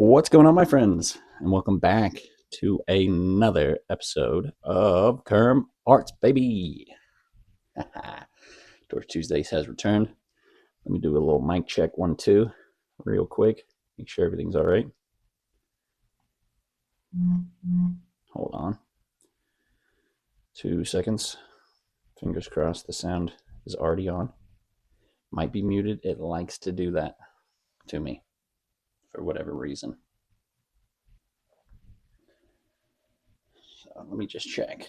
What's going on, my friends? And welcome back to another episode of Kerm Arts, baby. Torch Tuesdays has returned. Let me do a little mic check 1, 2 real quick. Make sure everything's all right. Hold on. 2 seconds. Fingers crossed the sound is already on. Might be muted. It likes to do that to me for whatever reason. So let me just check.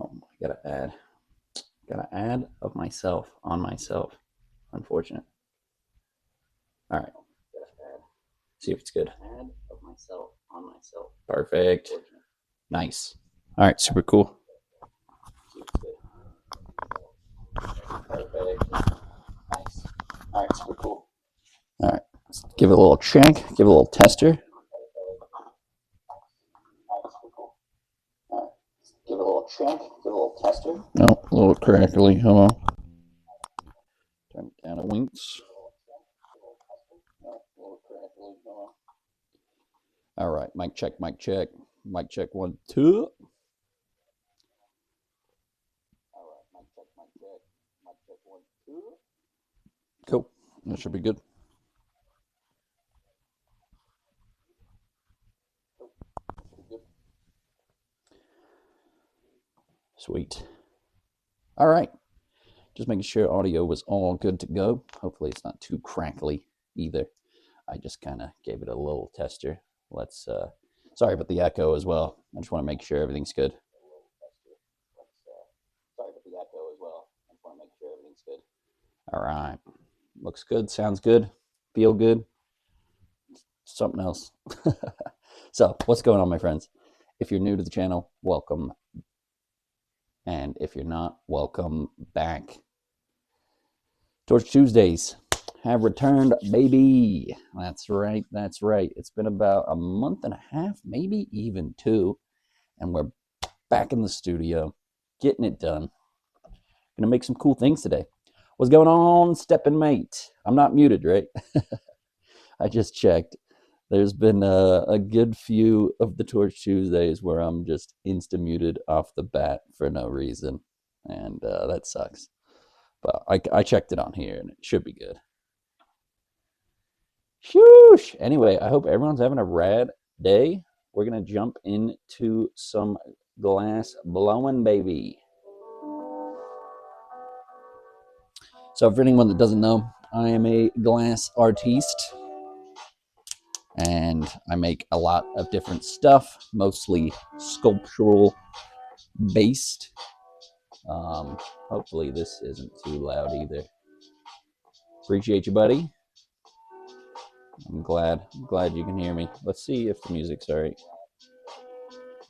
Oh, I gotta add of myself on myself. Unfortunate. All right. See if it's good. Add of myself on myself. Perfect. Nice. All right, super cool. Perfect. Nice. All right, super cool. All right, let's give it a little check. Give it a little tester. Give it a little check. Give it a little tester. Oh, a little crackly. Hold on. Turn it down a winks. All right, mic check, mic check. Mic check 1, 2. All right, mic check, mic check. Mic check 1, 2. Cool. That should be good. Sweet. All right. Just making sure audio was all good to go. Hopefully it's not too crackly either. I just kind of gave it a little tester. Let's, sorry about the echo as well. I just want to make sure everything's good. Sorry about the echo as well. I just want to make sure everything's good. All right. Looks good. Sounds good. Feel good. Something else. So, what's going on, my friends? If you're new to the channel, welcome. And if you're not, welcome back. Torch Tuesdays have returned, baby. That's right. That's right. It's been about a month and a half, maybe even 2. And we're back in the studio, getting it done. Gonna make some cool things today. What's going on, stepping mate? I'm not muted, right? I just checked. There's been a good few of the Torch Tuesdays where I'm just insta-muted off the bat for no reason. And that sucks. But I checked it on here and it should be good. Shoosh! Anyway, I hope everyone's having a rad day. We're going to jump into some glass blowing, baby. So for anyone that doesn't know, I am a glass artiste. And I make a lot of different stuff, mostly sculptural based. Hopefully this isn't too loud either. Appreciate you, buddy. I'm glad you can hear me. Let's see if the music's all right.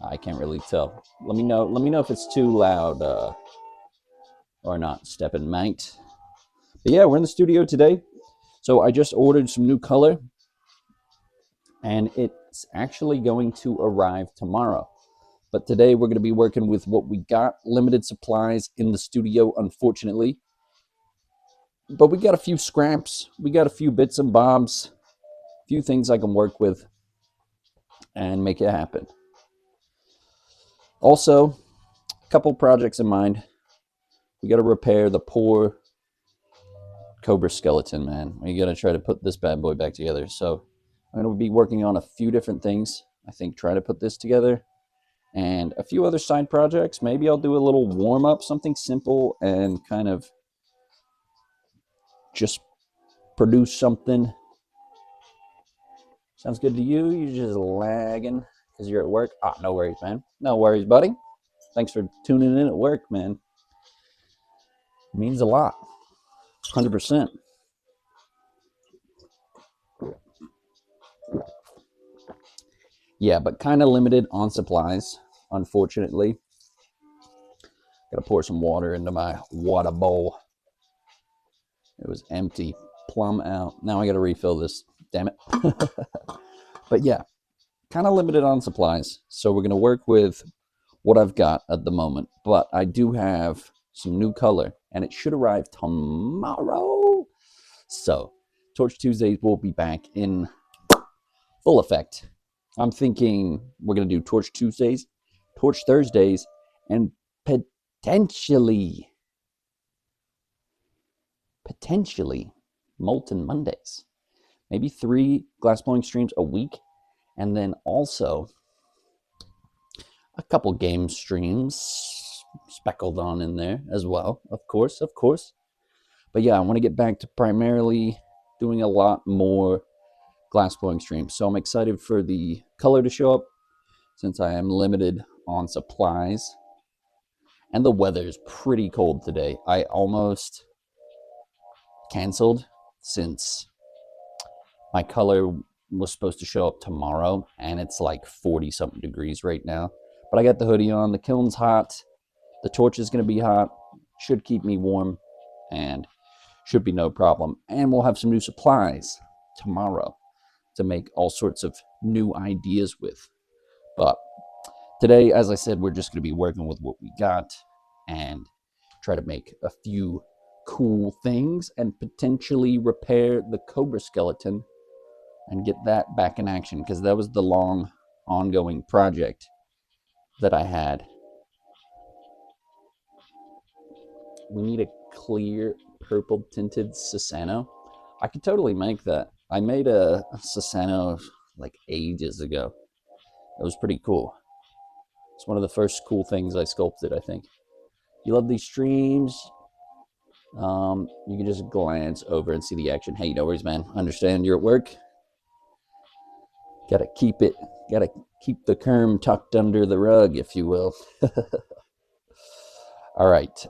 I can't really tell. Let me know if it's too loud or not, steppin' mate. But yeah, we're in the studio today. So I just ordered some new color. And it's actually going to arrive tomorrow. But today we're going to be working with what we got. Limited supplies in the studio, unfortunately. But we got a few scraps. We got a few bits and bobs. A few things I can work with and make it happen. Also, a couple projects in mind. We got to repair the poor Cobra skeleton, man. We got to try to put this bad boy back together. So I'm going to be working on a few different things. I think try to put this together and a few other side projects. Maybe I'll do a little warm up, something simple and kind of just produce something. Sounds good to you? You're just lagging because you're at work? Ah, no worries, man. No worries, buddy. Thanks for tuning in at work, man. It means a lot. 100%. Yeah, but kind of limited on supplies, unfortunately. Gotta pour some water into my water bowl. It was empty, plumb out. Now I gotta refill this, damn it. But yeah, kind of limited on supplies. So we're gonna work with what I've got at the moment. But I do have some new color, and it should arrive tomorrow. So Torch Tuesdays will be back in full effect. I'm thinking we're going to do Torch Tuesdays, Torch Thursdays, and potentially Molten Mondays. Maybe 3 glass blowing streams a week, and then also a couple game streams speckled on in there as well, of course. But yeah, I want to get back to primarily doing a lot more glass blowing streams. So I'm excited for the color to show up since I am limited on supplies. And the weather is pretty cold today. I almost canceled since my color was supposed to show up tomorrow, and it's like 40 something degrees right now. But I got the hoodie on. The kiln's hot. The torch is going to be hot. Should keep me warm, and should be no problem. And we'll have some new supplies tomorrow to make all sorts of new ideas with. But today, as I said, we're just going to be working with what we got and try to make a few cool things and potentially repair the Cobra skeleton and get that back in action, because that was the long ongoing project that I had. We need a clear purple tinted Susano. I could totally make that. I made a Susano like ages ago. It was pretty cool. It's one of the first cool things I sculpted, I think. You love these streams? You can just glance over and see the action. Hey, no worries, man. Understand you're at work. Gotta keep the kerm tucked under the rug, if you will. All right.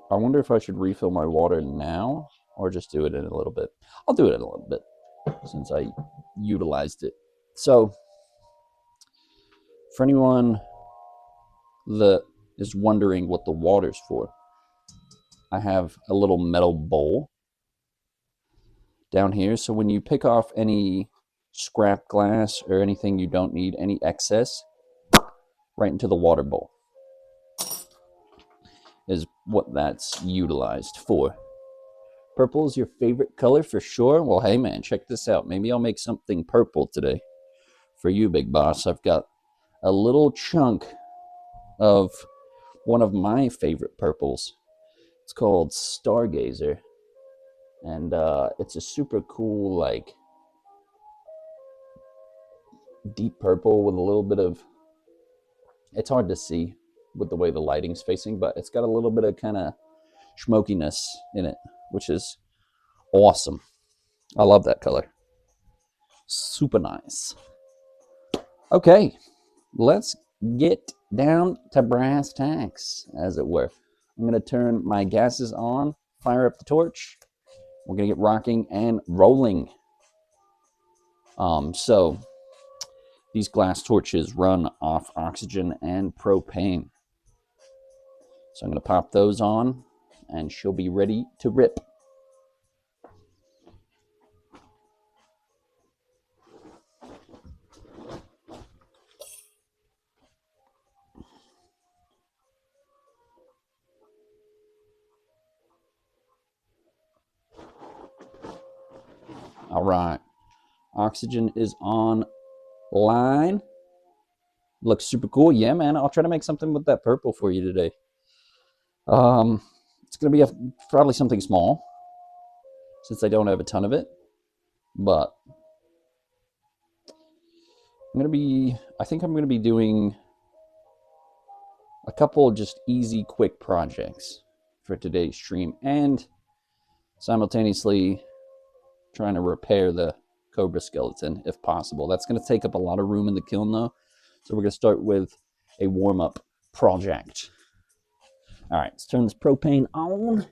I wonder if I should refill my water now or just do it in a little bit. I'll do it in a little bit since I utilized it. So, for anyone that is wondering what the water's for, I have a little metal bowl down here. So when you pick off any scrap glass or anything you don't need, any excess, right into the water bowl is what that's utilized for. Purple is your favorite color for sure. Well, hey man, check this out. Maybe I'll make something purple today for you, big boss. I've got a little chunk of one of my favorite purples. It's called Stargazer, and it's a super cool, like, deep purple with a little bit of, it's hard to see with the way the lighting's facing, but it's got a little bit of kind of smokiness in it, which is awesome. I love that color. Super nice. Okay, let's get down to brass tacks, as it were. I'm going to turn my gases on, fire up the torch. We're going to get rocking and rolling. So these glass torches run off oxygen and propane. So I'm going to pop those on, and she'll be ready to rip. All right. Oxygen is online. Looks super cool. Yeah, man. I'll try to make something with that purple for you today. It's going to be probably something small, since I don't have a ton of it. But I think I'm going to be doing a couple just easy, quick projects for today's stream, and simultaneously trying to repair the Cobra skeleton if possible. That's going to take up a lot of room in the kiln though. So we're going to start with a warm-up project. All right, let's turn this propane on.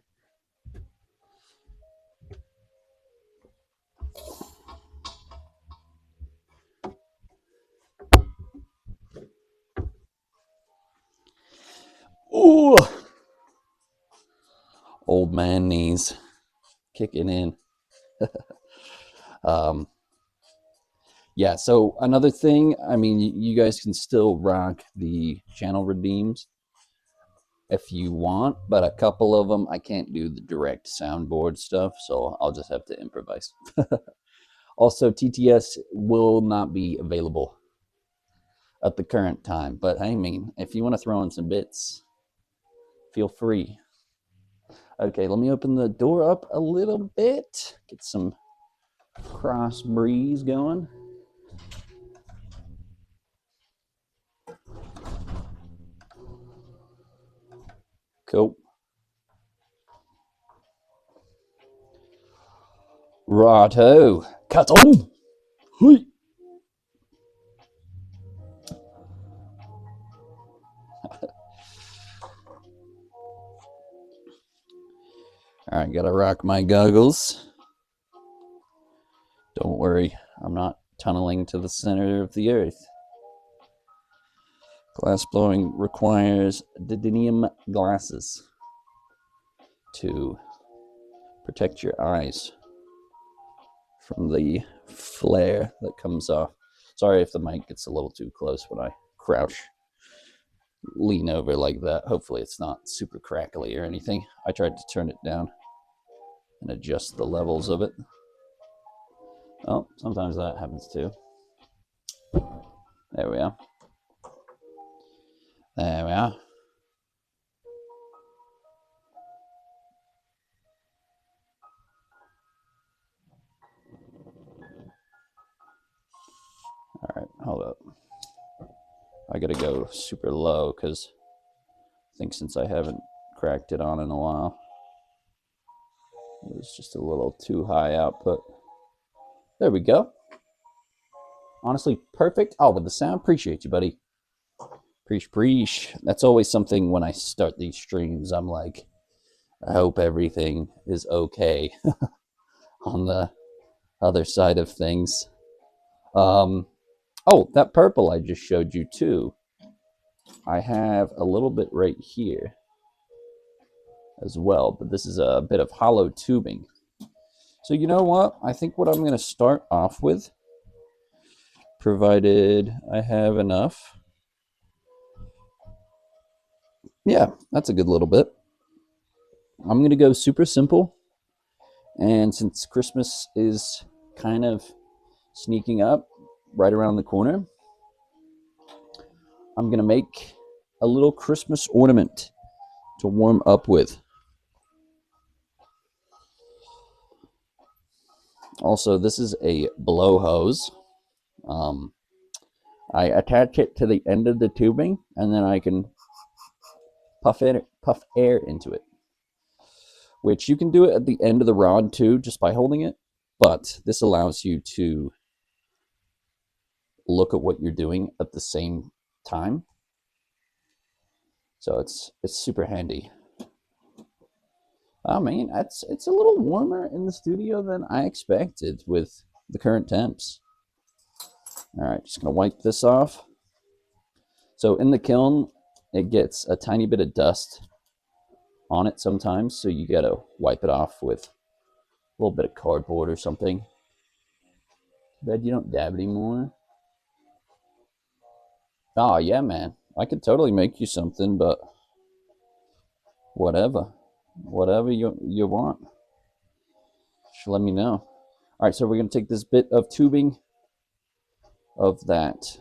Ooh, old man knees kicking in. Yeah, so another thing, I mean, you guys can still rock the channel redeems. if you want, but a couple of them I can't do the direct soundboard stuff, so I'll just have to improvise. Also, TTS will not be available at the current time, but I mean, if you want to throw in some bits, feel free. Okay, let me open the door up a little bit, get some cross breeze going. Cool. Righto. Cut on. Hey. All right, gotta rock my goggles. Don't worry, I'm not tunneling to the center of the earth. Glass blowing requires titanium glasses to protect your eyes from the flare that comes off. Sorry if the mic gets a little too close when I crouch, lean over like that. Hopefully it's not super crackly or anything. I tried to turn it down and adjust the levels of it. Oh, sometimes that happens too. There we are. There we are. All right, hold up. I gotta go super low because I think since I haven't cracked it on in a while, it was just a little too high output. There we go. Honestly, perfect. Oh, with the sound, appreciate you, buddy. Preach. That's always something when I start these streams. I'm like, I hope everything is okay on the other side of things. Oh, that purple I just showed you too. I have a little bit right here as well, but this is a bit of hollow tubing. So you know what? I think what I'm going to start off with, provided I have enough. Yeah, that's a good little bit. I'm going to go super simple. And since Christmas is kind of sneaking up right around the corner, I'm going to make a little Christmas ornament to warm up with. Also, this is a blow hose. I attach it to the end of the tubing, and then I can puff air into it. Which you can do it at the end of the rod too, just by holding it. But this allows you to look at what you're doing at the same time. So it's super handy. I mean, it's a little warmer in the studio than I expected with the current temps. All right, just gonna wipe this off. So in the kiln, it gets a tiny bit of dust on it sometimes, so you gotta wipe it off with a little bit of cardboard or something. Bet you don't dab anymore. Oh yeah, man, I could totally make you something, but whatever you want, just let me know. All right, so we're gonna take this bit of tubing of that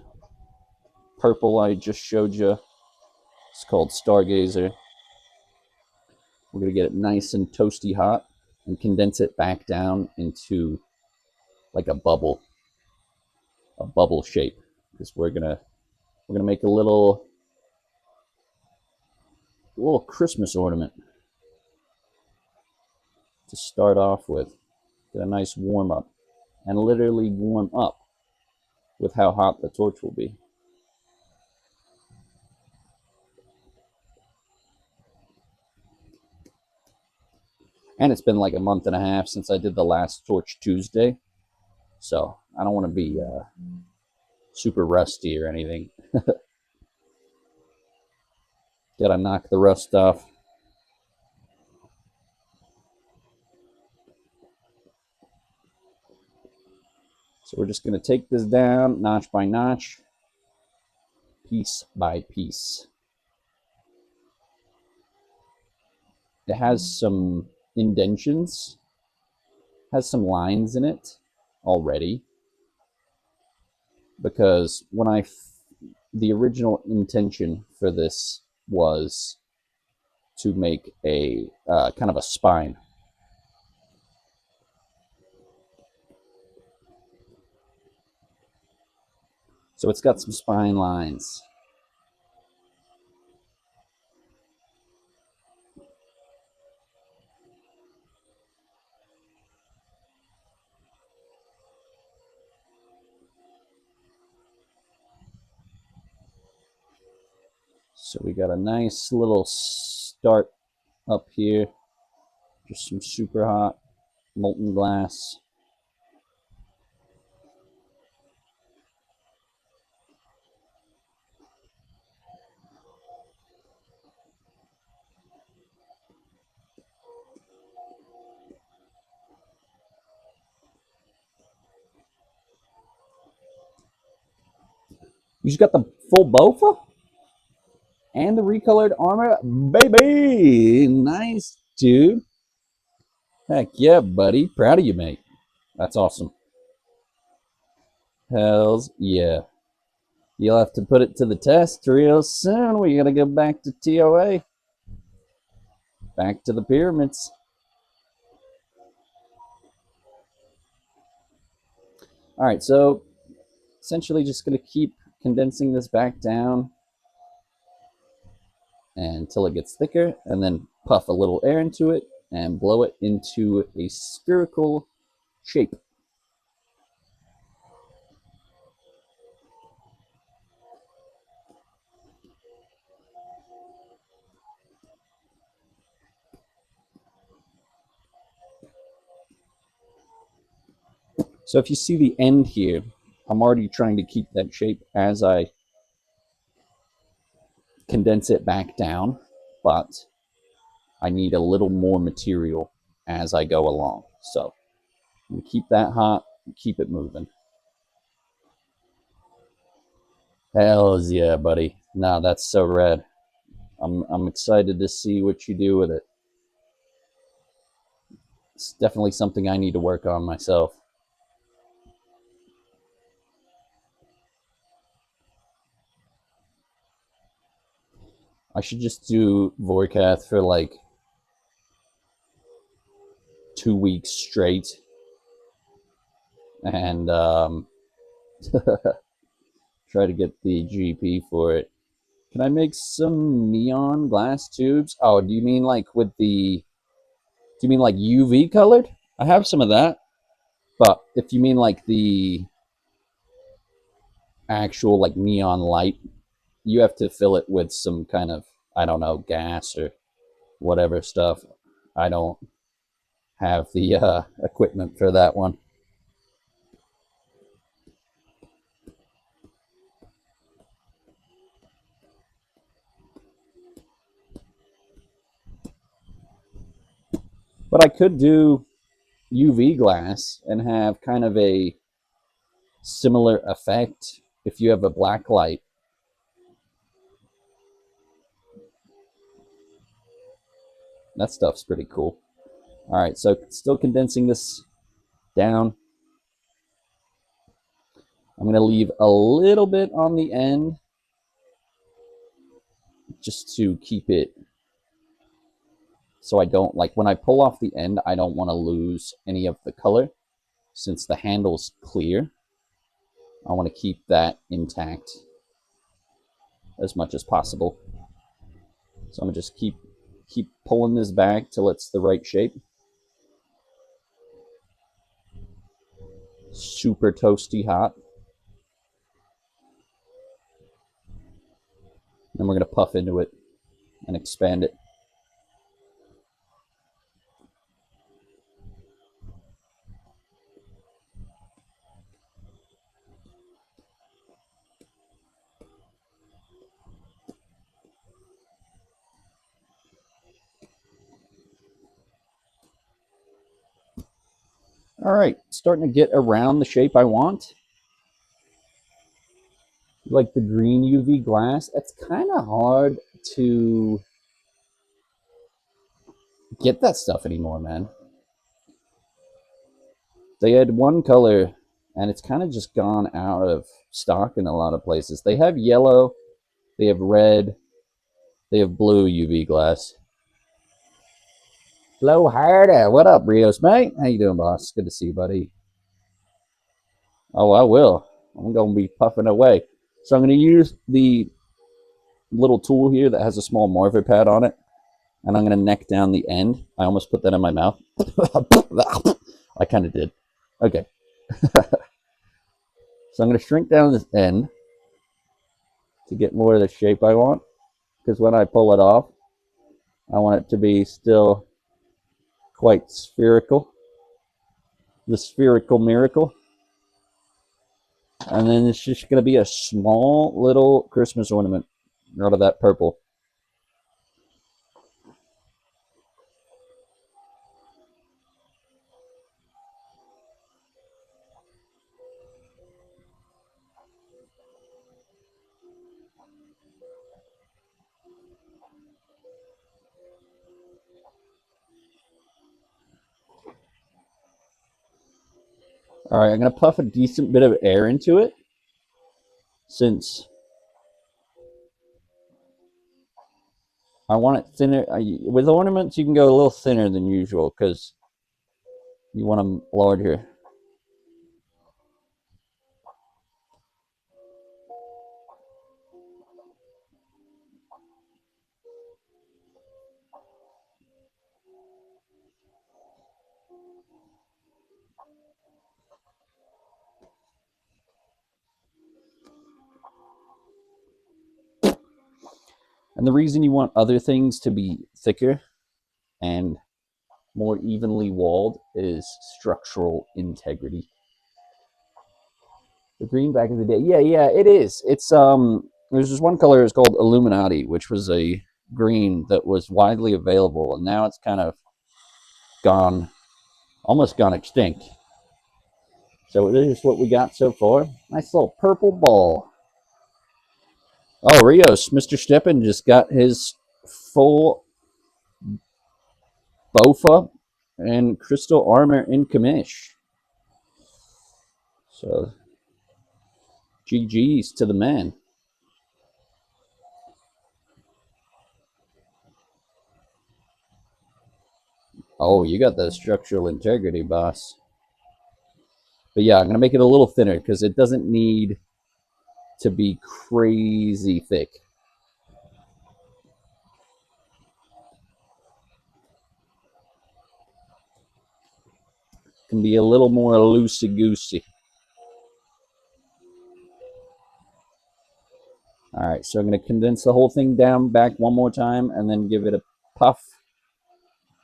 purple I just showed you. It's called Stargazer. We're gonna get it nice and toasty hot and condense it back down into like a bubble shape, because we're gonna make a little Christmas ornament to start off with. Get a nice warm up, and literally warm up with how hot the torch will be. And it's been like a month and a half since I did the last Torch Tuesday, so I don't want to be super rusty or anything. Gotta knock the rust off. So we're just gonna take this down notch by notch, piece by piece. it has some indentions, has some lines in it already, because the original intention for this was to make a kind of a spine. So it's got some spine lines. So we got a nice little start up here. Just some super hot molten glass. You just got the full BOFA and the recolored armor, baby. Nice, dude. Heck yeah, buddy. Proud of you, mate. That's awesome. Hells yeah. You'll have to put it to the test real soon. We gotta go back to TOA. Back to the pyramids. All right, so essentially just gonna keep condensing this back down until it gets thicker, and then puff a little air into it and blow it into a spherical shape. So if you see the end here, I'm already trying to keep that shape as I condense it back down, but I need a little more material as I go along. So I'm gonna keep that hot, keep it moving. Hells yeah, buddy. Nah, that's so rad. I'm excited to see what you do with it. It's definitely something I need to work on myself. I should just do Vorkath for like 2 weeks straight and try to get the GP for it. Can I make some neon glass tubes? Oh, do you mean like with the... Do you mean like UV colored? I have some of that. But if you mean like the actual like neon light, you have to fill it with some kind of, I don't know, gas or whatever stuff. I don't have the equipment for that one. But I could do UV glass and have kind of a similar effect if you have a black light. That stuff's pretty cool. All right, so still condensing this down. I'm going to leave a little bit on the end just to keep it so I don't, like when I pull off the end, I don't want to lose any of the color. Since the handle's clear, I want to keep that intact as much as possible. So I'm going to just keep pulling this back till it's the right shape. Super toasty hot. Then we're going to puff into it and expand it. All right, starting to get around the shape I want. Like the green UV glass, that's kind of hard to get that stuff anymore, man. They had one color, and it's kind of just gone out of stock in a lot of places. They have yellow, they have red, they have blue UV glass. Blow harder. What up, Rios, mate? How you doing, boss? Good to see you, buddy. Oh, I will. I'm going to be puffing away. So I'm going to use the little tool here that has a small morpher pad on it, and I'm going to neck down the end. I almost put that in my mouth. I kind of did. Okay. So I'm going to shrink down this end to get more of the shape I want, because when I pull it off, I want it to be still quite spherical. The spherical miracle. And then it's just going to be a small little Christmas ornament out of that purple. All right, I'm going to puff a decent bit of air into it, since I want it thinner. With ornaments, you can go a little thinner than usual because you want them larger. And the reason you want other things to be thicker and more evenly walled is structural integrity. The green back in the day, yeah, it is. It's there's this one color is called Illuminati, which was a green that was widely available, and now it's kind of gone, almost gone extinct. So this is what we got so far. Nice little purple ball. Oh, Rios, Mr. Steppen just got his full Bofa and crystal armor in commish. So, GG's to the man. Oh, you got the structural integrity, boss. But yeah, I'm going to make it a little thinner because it doesn't need to be crazy thick. It can be a little more loosey-goosey. All right, so I'm going to condense the whole thing down back one more time and then give it a puff.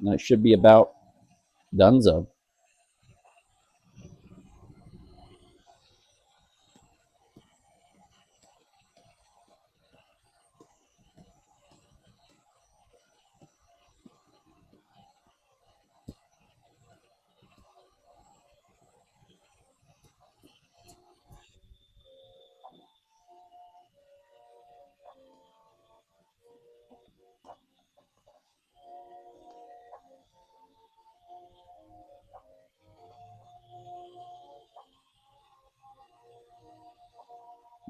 And it should be about donezo.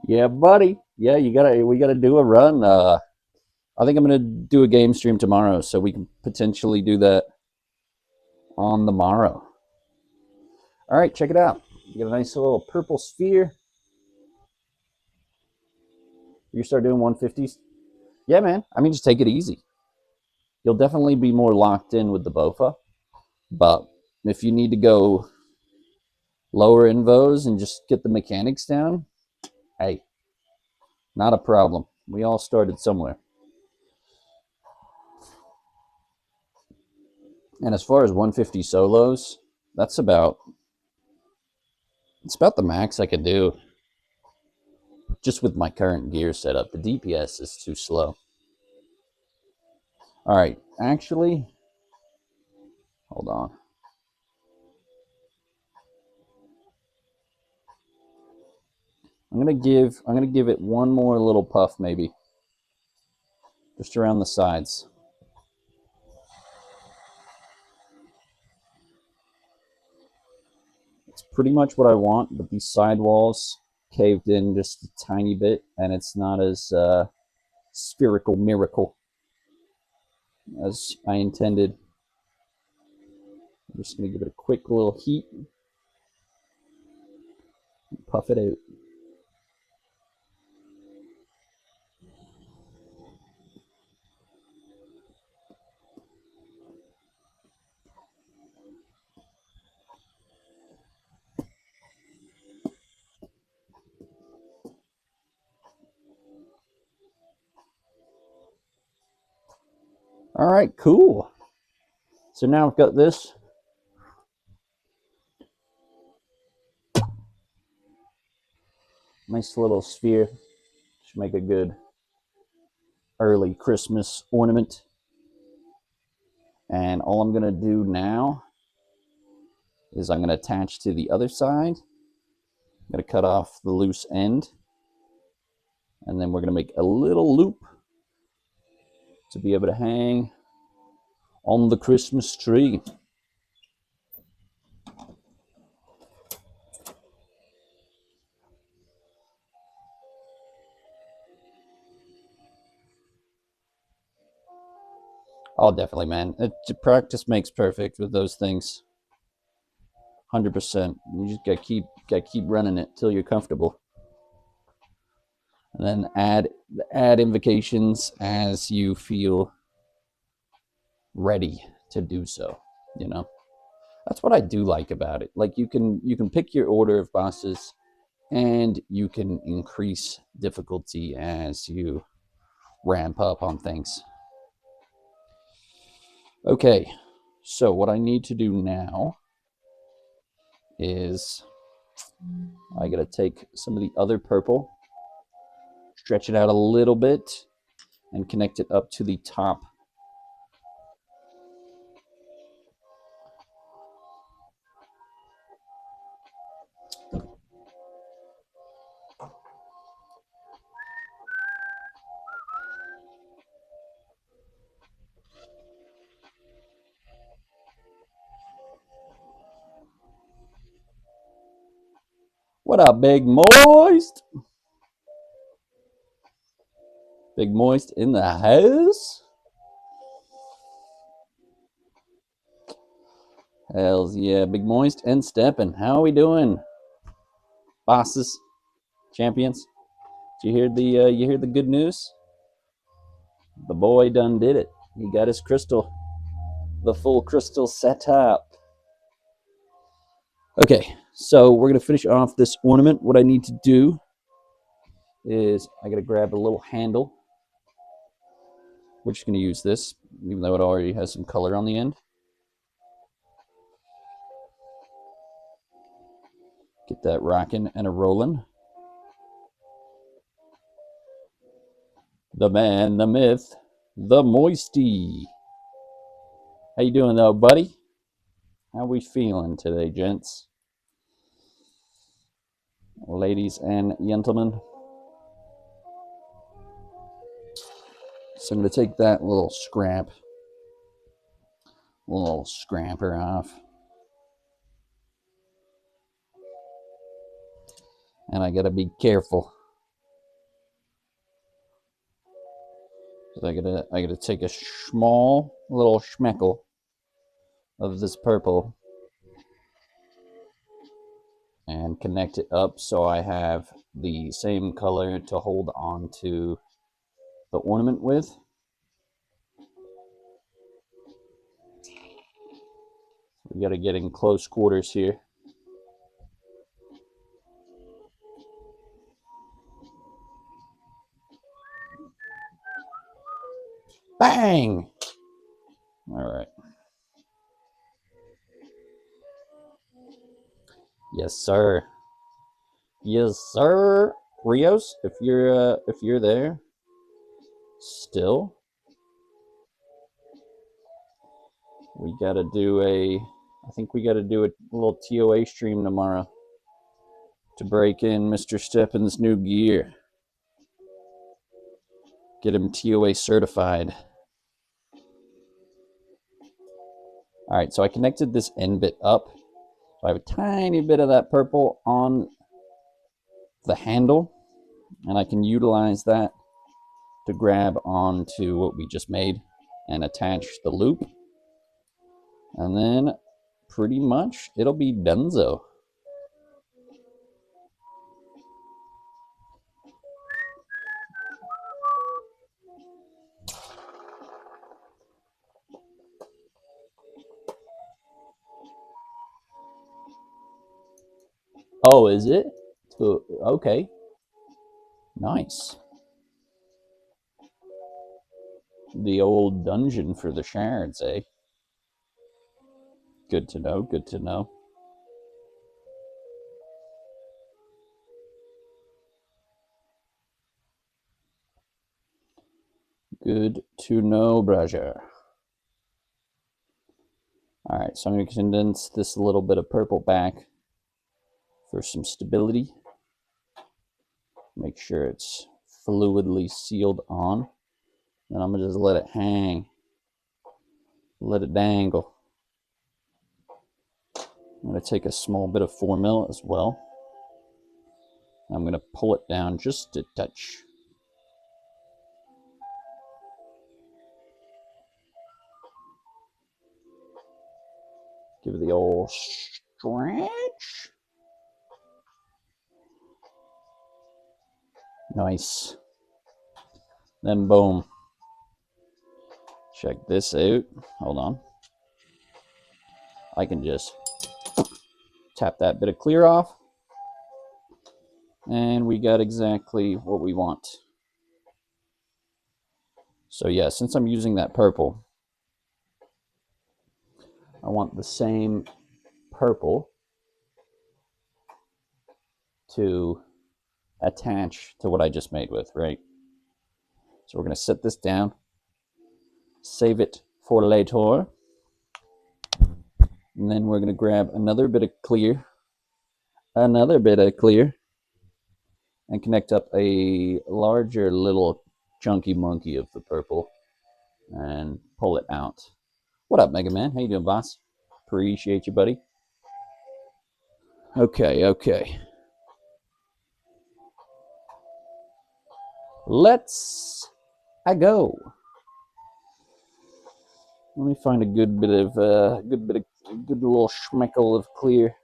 Yeah, buddy. Yeah, we gotta do a run. I think I'm gonna do a game stream tomorrow, so we can potentially do that on the morrow. All right, check it out. You got a nice little purple sphere. You start doing 150s. Yeah, man. I mean, just take it easy. You'll definitely be more locked in with the Bofa, but if you need to go lower invos and just get the mechanics down, hey, not a problem. We all started somewhere. And as far as 150 solos, that's about it's about the max I could do just with my current gear setup. The DPS is too slow. All right, actually, hold on. I'm gonna give it one more little puff, maybe, just around the sides. It's pretty much what I want, but these sidewalls caved in just a tiny bit, and it's not as spherical miracle as I intended. I'm just going to give it a quick little heat, puff it out. All right, cool. So now I've got this. Nice little sphere. Should make a good early Christmas ornament. And all I'm going to do now is I'm going to attach to the other side. I'm going to cut off the loose end. And then we're going to make a little loop to be able to hang on the Christmas tree. Oh, definitely, man. Practice makes perfect with those things. 100%. You just gotta keep running it till you're comfortable, and then add invocations as you feel ready to do so. You know, that's what I do like about it. Like you can pick your order of bosses, and you can increase difficulty as you ramp up on things. Okay, so what I need to do now is I gotta take some of the other purple, stretch it out a little bit, and connect it up to the top. What up, Big Moist? Big Moist in the house? Hells yeah, Big Moist and Steppin'. How are we doing? Bosses? Champions? Did you hear the good news? The boy done did it. He got his crystal. The full crystal setup. Okay, so we're gonna finish off this ornament. What I need to do is I gotta grab a little handle. We're just gonna use this, even though it already has some color on the end. Get that rocking and a rolling. The man, the myth, the Moisty. How you doing though, buddy? How we feeling today, gents? Ladies and gentlemen. So I'm going to take that little scramper off. And I got to be careful. I gotta take a small little schmeckle of this purple and connect it up so I have the same color to hold on to the ornament with. We gotta get in close quarters here. Bang! All right. Yes, sir. Yes, sir. Rios, if you're there still, we gotta do I think we gotta do a little TOA stream tomorrow to break in Mr. Steppin's new gear. Get him TOA certified. All right, so I connected this end bit up, So I have a tiny bit of that purple on the handle, and I can utilize that to grab onto what we just made and attach the loop. And then pretty much it'll be donezo. Oh, is it? Okay. Nice. The old dungeon for the shards, eh? Good to know, good to know. Good to know, brother. Alright, so I'm going to condense this little bit of purple back for some stability. Make sure it's fluidly sealed on. Then I'm going to just let it hang. Let it dangle. I'm going to take a small bit of 4mm as well. I'm going to pull it down just a touch. Give it the old stretch. Nice. Then boom. Check this out. Hold on. I can just tap that bit of clear off. And we got exactly what we want. So yeah, since I'm using that purple, I want the same purple to attach to what I just made with, right? So we're going to set this down, save it for later, and then we're going to grab another bit of clear, and connect up a larger little chunky monkey of the purple and pull it out. What up, Mega Man? How you doing, boss? Appreciate you, buddy. Okay. Let's go. Let me find a good little schmeckle of clear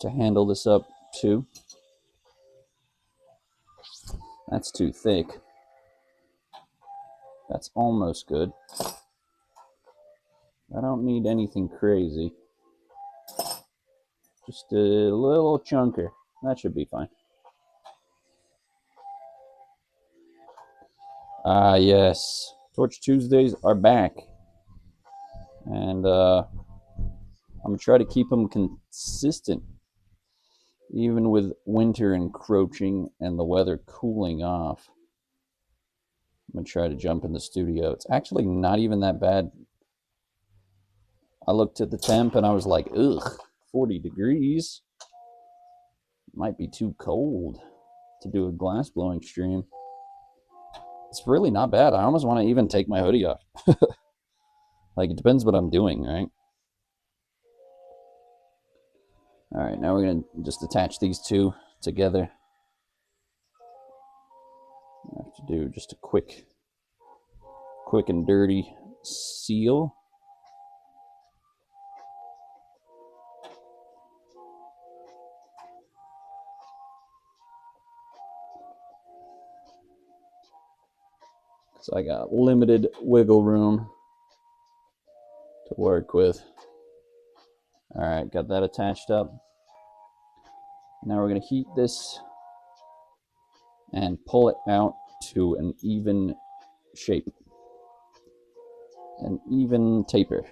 to handle this up too. That's too thick. That's almost good. I don't need anything crazy. Just a little chunker. That should be fine. Ah, yes. Torch Tuesdays are back. And I'm going to try to keep them consistent, even with winter encroaching and the weather cooling off. I'm going to try to jump in the studio. It's actually not even that bad. I looked at the temp and I was like, ugh, 40 degrees. Might be too cold to do a glass blowing stream. It's really not bad. I almost want to even take my hoodie off. Like, it depends what I'm doing, right? All right, now we're going to just attach these two together. I have to do just a quick and dirty seal. So I got limited wiggle room to work with. All right, got that attached up. Now we're going to heat this and pull it out to an even shape, an even taper.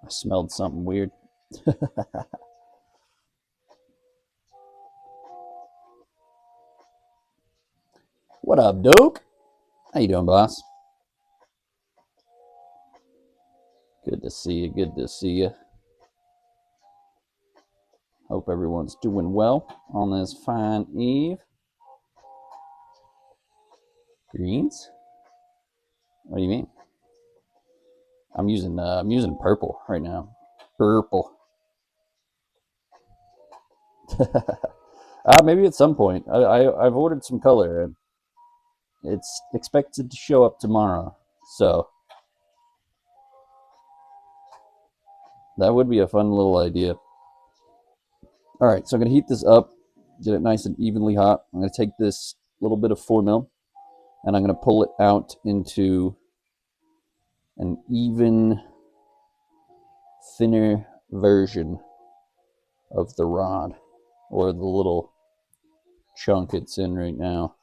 I smelled something weird. What up, Doke? How you doing, boss? Good to see you. Good to see you. Hope everyone's doing well on this fine eve. Greens? What do you mean? I'm using purple right now. Purple. Maybe at some point. I've ordered some color and it's expected to show up tomorrow. So that would be a fun little idea. All right, so I'm going to heat this up, get it nice and evenly hot. I'm going to take this little bit of 4 mil and I'm going to pull it out into an even, thinner version of the rod or the little chunk it's in right now.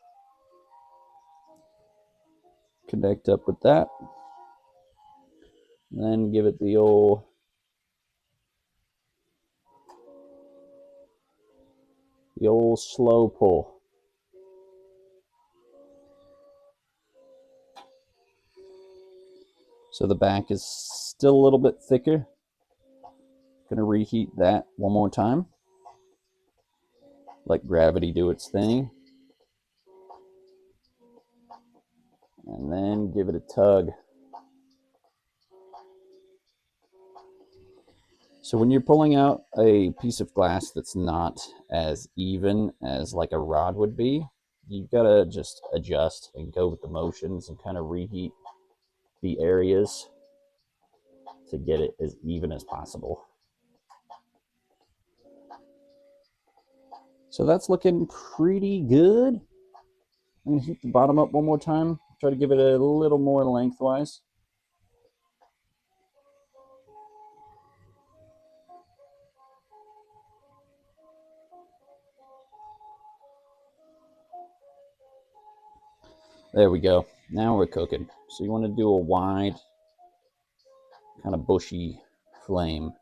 Connect up with that. And then give it the old slow pull. So the back is still a little bit thicker. Gonna reheat that one more time. Let gravity do its thing. And then give it a tug. So when you're pulling out a piece of glass that's not as even as like a rod would be, you've got to just adjust and go with the motions and kind of reheat the areas to get it as even as possible. So that's looking pretty good. I'm going to heat the bottom up one more time, try to give it a little more lengthwise. There we go. Now we're cooking. So you want to do a wide, kind of bushy flame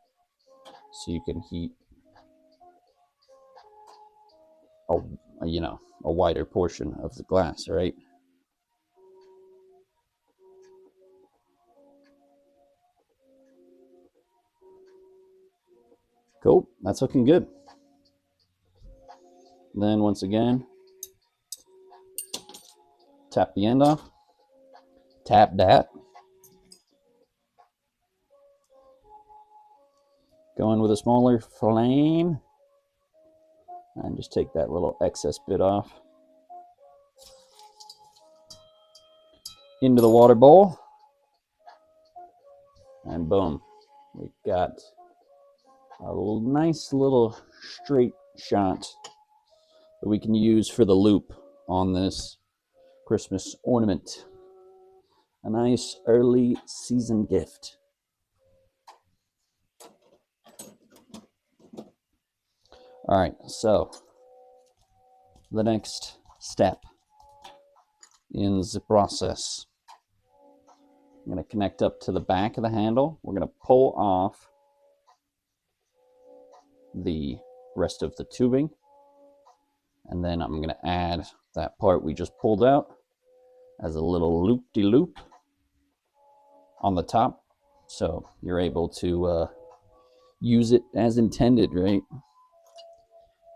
so you can heat a wider portion of the glass, right? Cool, that's looking good. Then once again, tap the end off, tap that. Go in with a smaller flame and just take that little excess bit off. Into the water bowl, and boom, we've got a nice little straight shot that we can use for the loop on this Christmas ornament. A nice early season gift. All right, so the next step in the process, I'm going to connect up to the back of the handle. We're going to pull off the rest of the tubing, and then I'm going to add that part we just pulled out as a little loop-de-loop on the top, so you're able to use it as intended, right?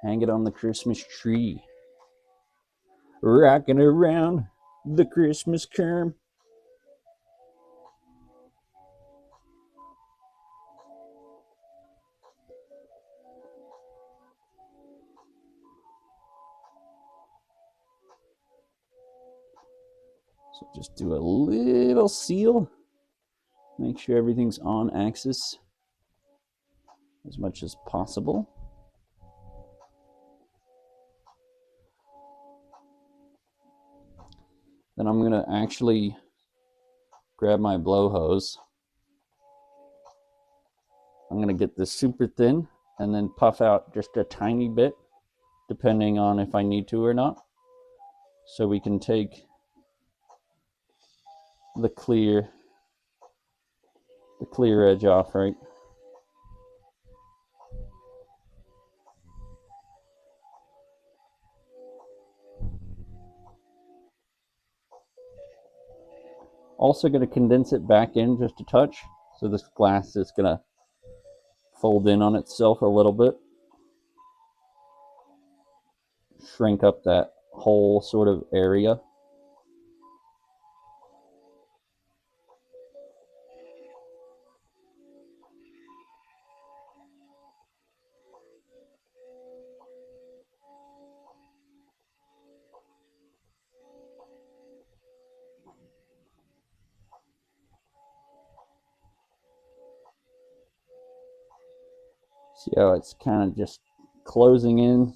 Hang it on the Christmas tree, rocking around the Christmas kerm. So just do a little seal. Make sure everything's on axis as much as possible. Then I'm going to actually grab my blow hose. I'm going to get this super thin and then puff out just a tiny bit, depending on if I need to or not. So we can take the clear edge off, right? Also going to condense it back in just a touch So this glass is going to fold in on itself a little bit, shrink up that whole sort of area. See how it's kind of just closing in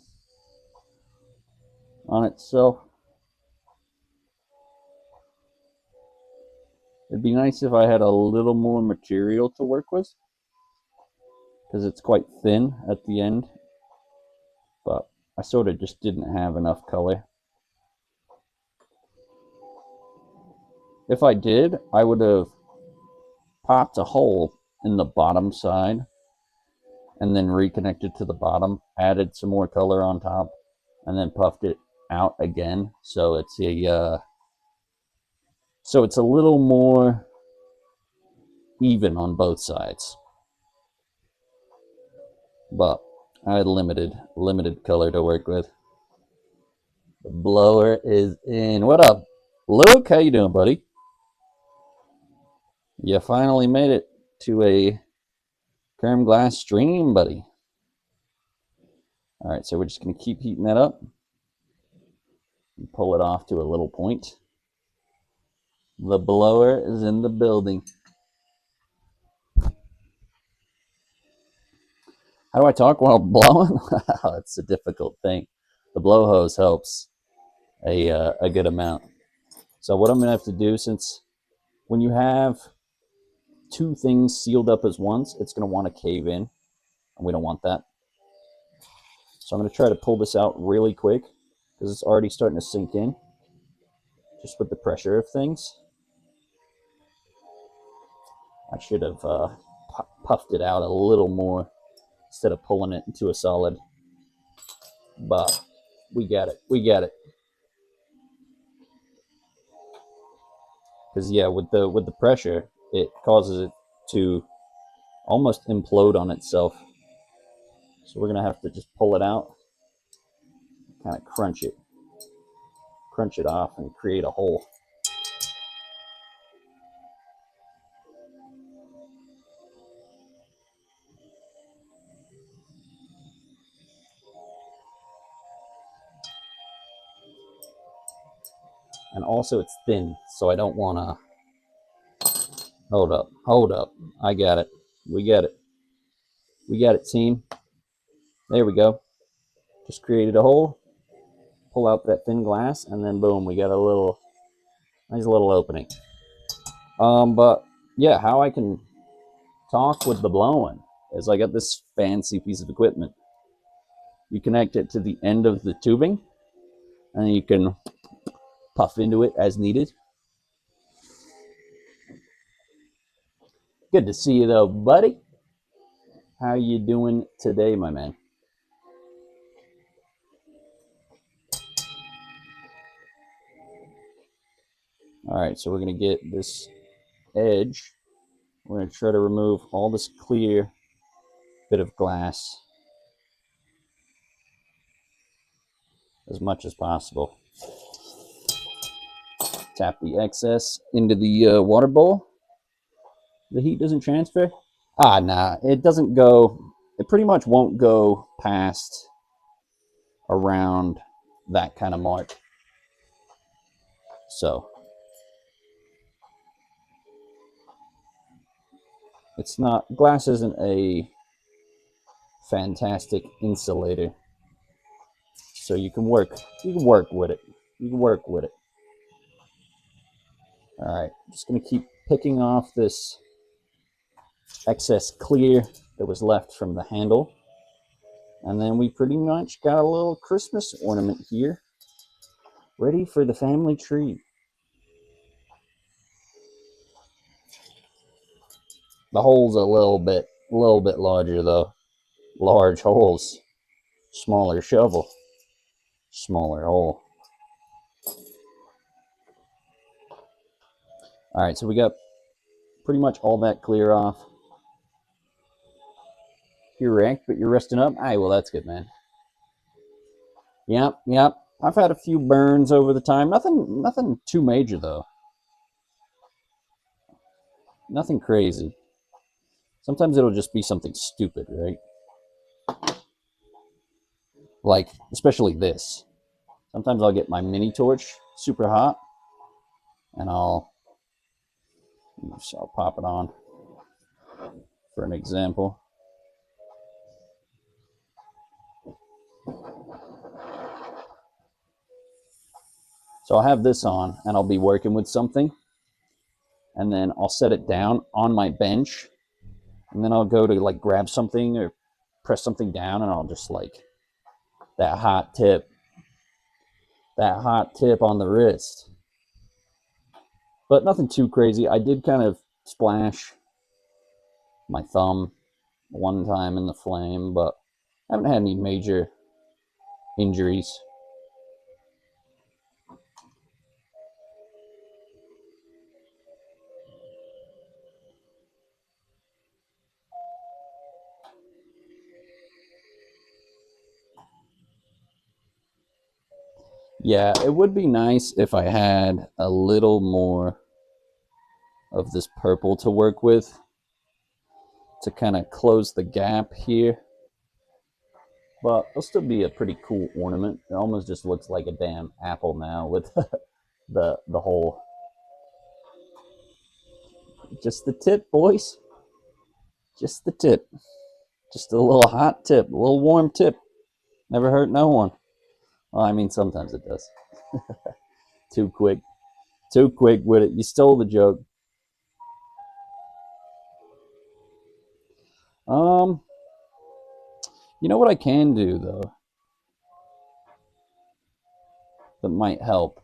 on itself. It'd be nice if I had a little more material to work with, because it's quite thin at the end, but I sort of just didn't have enough color. If I did, I would have popped a hole in the bottom side and then reconnected to the bottom, added some more color on top, and then puffed it out again, so it's a little more even on both sides. But I had limited color to work with. The blower is in. What up, Luke? How you doing, buddy? You finally made it to a Kerm Glass stream, buddy. All right, so we're just going to keep heating that up and pull it off to a little point. The blower is in the building. How do I talk while blowing? It's a difficult thing. The blow hose helps a good amount. So what I'm going to have to do, since when you have two things sealed up as once, it's going to want to cave in, and we don't want that. So I'm going to try to pull this out really quick because it's already starting to sink in just with the pressure of things. I should have puffed it out a little more instead of pulling it into a solid, but we got it. Because yeah, with the pressure, it causes it to almost implode on itself. So we're gonna have to just pull it out, kind of crunch it off, and create a hole. And also it's thin, so I don't want to. Hold up. I got it. We got it, team. There we go. Just created a hole, pull out that thin glass, and then boom, we got a nice little opening. But yeah, how I can talk with the blowing is I got this fancy piece of equipment. You connect it to the end of the tubing, and you can puff into it as needed. Good to see you though, buddy. How you doing today, my man? All right, so we're gonna get this edge. We're gonna try to remove all this clear bit of glass as much as possible. Tap the excess into the water bowl. The heat doesn't transfer. Nah, it doesn't go. It pretty much won't go past around that kind of mark. So it's not, glass isn't a fantastic insulator. So you can work with it. All right, just gonna keep picking off this excess clear that was left from the handle. And then we pretty much got a little Christmas ornament here, ready for the family tree. The hole's a little bit larger though. Large holes, smaller shovel, smaller hole. All right, so we got pretty much all that clear off. You're wrecked, but you're resting up. Aye, well, that's good, man. Yep, yep. I've had a few burns over the time. Nothing too major, though. Nothing crazy. Sometimes it'll just be something stupid, right? Like, especially this. Sometimes I'll get my mini torch super hot, and I'll pop it on for an example. So I'll have this on, and I'll be working with something, and then I'll set it down on my bench, and then I'll go to like grab something or press something down, and I'll just like that hot tip on the wrist. But nothing too crazy. I did kind of splash my thumb one time in the flame, but I haven't had any major injuries. Yeah, it would be nice if I had a little more of this purple to work with to kind of close the gap here. But it'll still be a pretty cool ornament. It almost just looks like a damn apple now with the hole. Just the tip, boys. Just the tip. Just a little hot tip, a little warm tip. Never hurt no one. Well, I mean, sometimes it does. Too quick with it. You stole the joke. You know what I can do though that might help?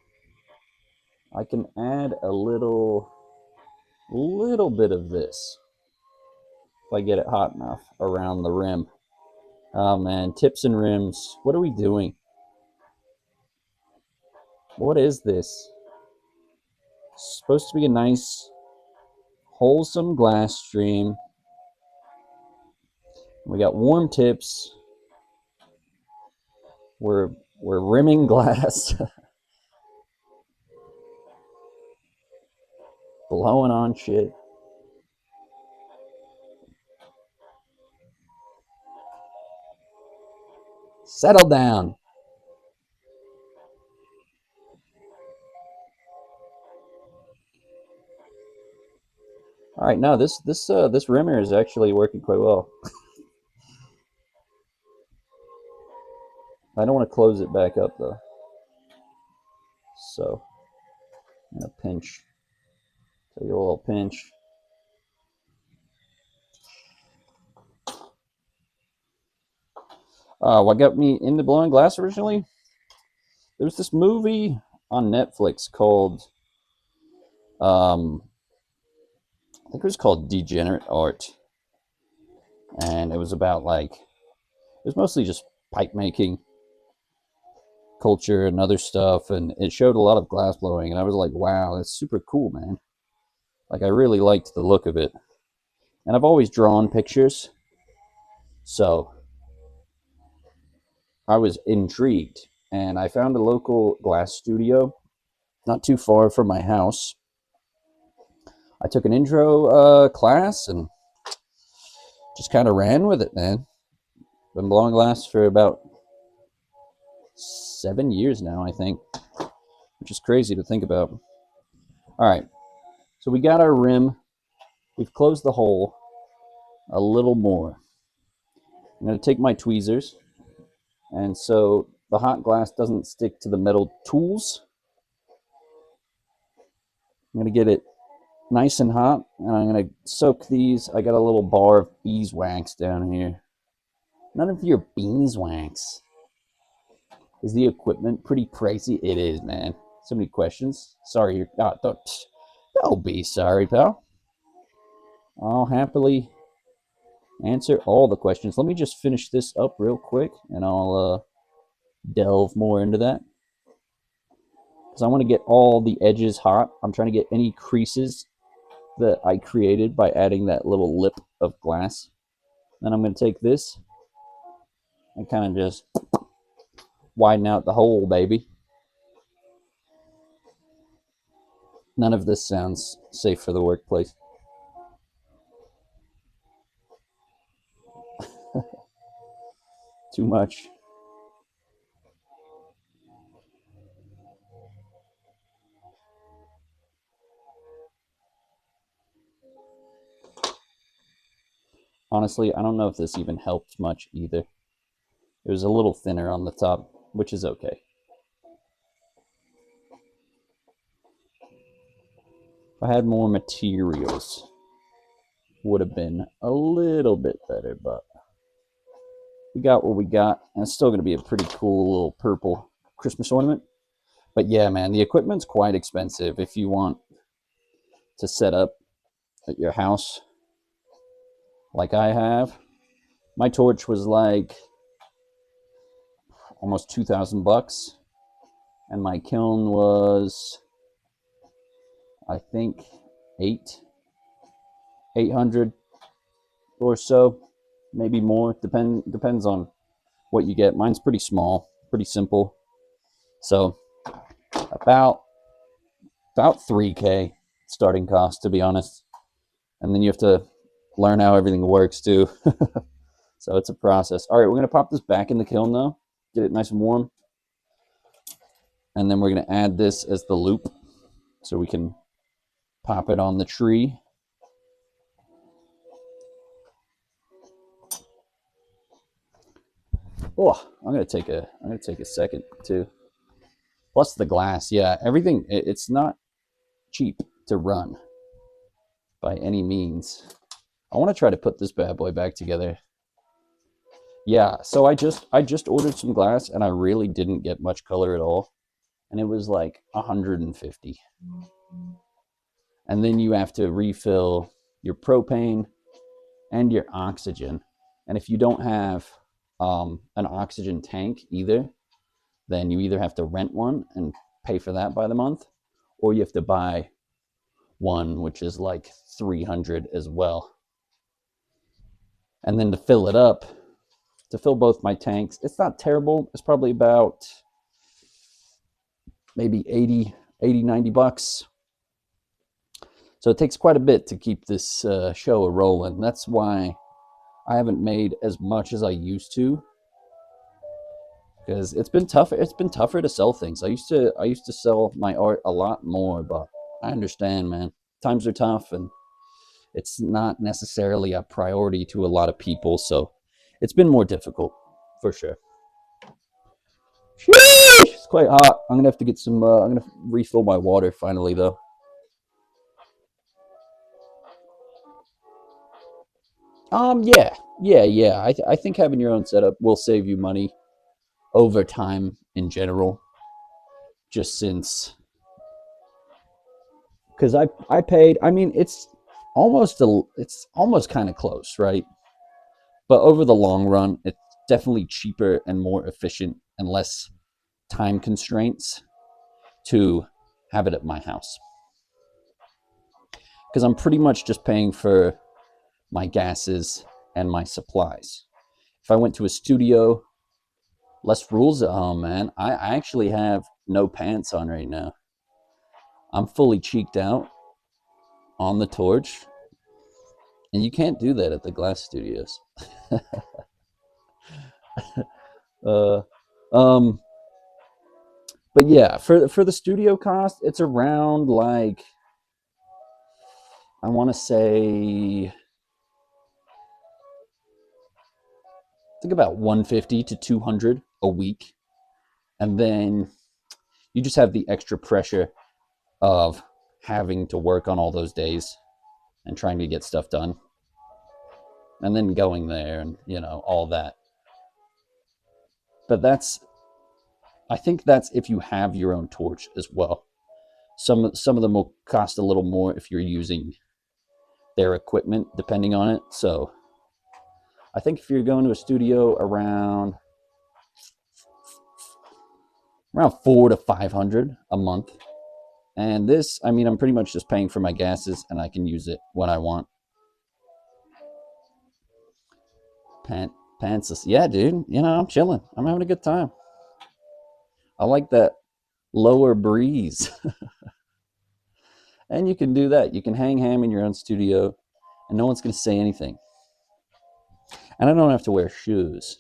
I can add a little bit of this if I get it hot enough around the rim. Oh man, tips and rims. What are we doing? What is this? It's supposed to be a nice, wholesome glass stream. We got warm tips. We're rimming glass. Blowing on shit. Settle down. All right, no, this rimmer is actually working quite well. I don't want to close it back up though. So I'm gonna pinch. Take a little pinch. What got me into blowing glass originally? There was this movie on Netflix called, I think it was called Degenerate Art, and it was about like, it was mostly just pipe making culture and other stuff, and it showed a lot of glass blowing, and I was like, wow, that's super cool, man. Like, I really liked the look of it, and I've always drawn pictures, so I was intrigued, and I found a local glass studio not too far from my house. I took an intro class and just kind of ran with it, man. Been blowing glass for about 7 years now, I think, which is crazy to think about. All right, so we got our rim. We've closed the hole a little more. I'm going to take my tweezers, and so the hot glass doesn't stick to the metal tools, I'm going to get it nice and hot, and I'm going to soak these. I got a little bar of beeswax down here. None of your beeswax. Is the equipment pretty pricey? It is, man. So many questions. Sorry, you're not. Don't be sorry, pal. I'll happily answer all the questions. Let me just finish this up real quick, and I'll delve more into that. Because I want to get all the edges hot. I'm trying to get any creases that I created by adding that little lip of glass. Then I'm going to take this and kind of just widen out the hole, baby. None of this sounds safe for the workplace. Too much. Honestly, I don't know if this even helped much either. It was a little thinner on the top, which is okay. If I had more materials, would have been a little bit better, but we got what we got, and it's still going to be a pretty cool little purple Christmas ornament. But yeah, man, the equipment's quite expensive if you want to set up at your house like I have. My torch was like almost $2,000, and my kiln was, I think, 800 or so, maybe more. Depends on what you get. Mine's pretty small, pretty simple. So about 3K starting cost, to be honest. And then you have to learn how everything works too. So it's a process. All right, we're gonna pop this back in the kiln though, get it nice and warm. And then we're gonna add this as the loop so we can pop it on the tree. Oh, I'm gonna take a second too. Plus the glass, yeah, everything. It's not cheap to run by any means. I want to try to put this bad boy back together. Yeah, so I just ordered some glass and I really didn't get much color at all, and it was like 150. And then you have to refill your propane and your oxygen. And if you don't have an oxygen tank either, then you either have to rent one and pay for that by the month, or you have to buy one, which is like 300 as well. And then to fill it up, to fill both my tanks, it's not terrible. It's probably about maybe 80, $90. So it takes quite a bit to keep this show rolling. That's why I haven't made as much as I used to, because it's been tough. It's been tougher to sell things. I used to sell my art a lot more, but I understand, man. Times are tough, and it's not necessarily a priority to a lot of people. So it's been more difficult, for sure. Sheesh, it's quite hot. I'm gonna have to get some. I'm gonna refill my water finally, though. Yeah, yeah. I think having your own setup will save you money over time in general. Just since, because I paid. I mean, it's almost kind of close, right? But over the long run, it's definitely cheaper and more efficient and less time constraints to have it at my house, because I'm pretty much just paying for my gases and my supplies. If I went to a studio, less rules at home, man. I actually have no pants on right now. I'm fully cheeked out on the torch, and you can't do that at the Glass Studios. uh, um, but yeah, for the studio cost, it's around like, I want to say, I think about 150 to 200 a week, and then you just have the extra pressure of having to work on all those days and trying to get stuff done, and then going there and all that. But I think that's if you have your own torch as well. Some of them will cost a little more if you're using their equipment, depending on it. So I think if you're going to a studio, around 400 to 500 a month And this, I mean, I'm pretty much just paying for my gases, and I can use it when I want. Pants, yeah, dude. You know, I'm chilling. I'm having a good time. I like that lower breeze. And you can do that. You can hang ham in your own studio, and no one's going to say anything. And I don't have to wear shoes.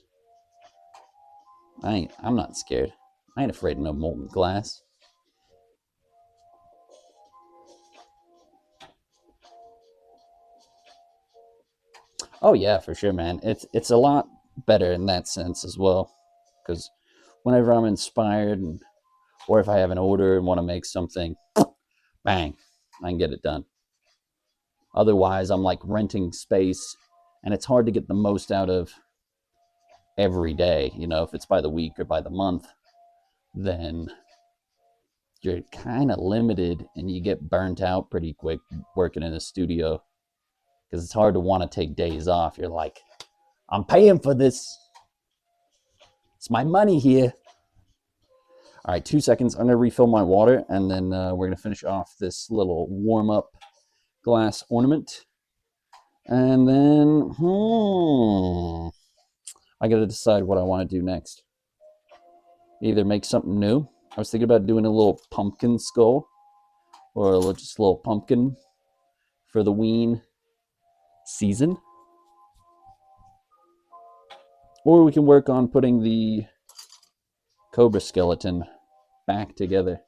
I'm not scared. I ain't afraid of no molten glass. Oh yeah, for sure, man. It's a lot better in that sense as well, because whenever I'm inspired, or if I have an order and want to make something, bang, I can get it done. Otherwise, I'm like renting space, and it's hard to get the most out of every day. You know, if it's by the week or by the month, then you're kind of limited, and you get burnt out pretty quick working in a studio, because it's hard to want to take days off. You're like, I'm paying for this. It's my money here. All right, 2 seconds. I'm going to refill my water, and then we're going to finish off this little warm-up glass ornament. And then, I got to decide what I want to do next. Either make something new. I was thinking about doing a little pumpkin skull, or just a little pumpkin for the Ween season. Or we can work on putting the cobra skeleton back together,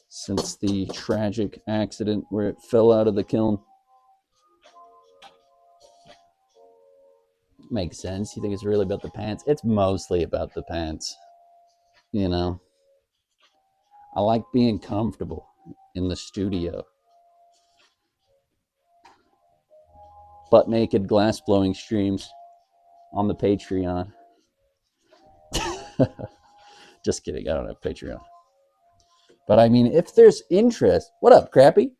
since the tragic accident where it fell out of the kiln. Makes sense. You think it's really about the pants? It's mostly about the pants. You know, I like being comfortable in the studio. Butt naked glass blowing streams on the Patreon. Just kidding. I don't have Patreon. But I mean, if there's interest, what up, Crappy?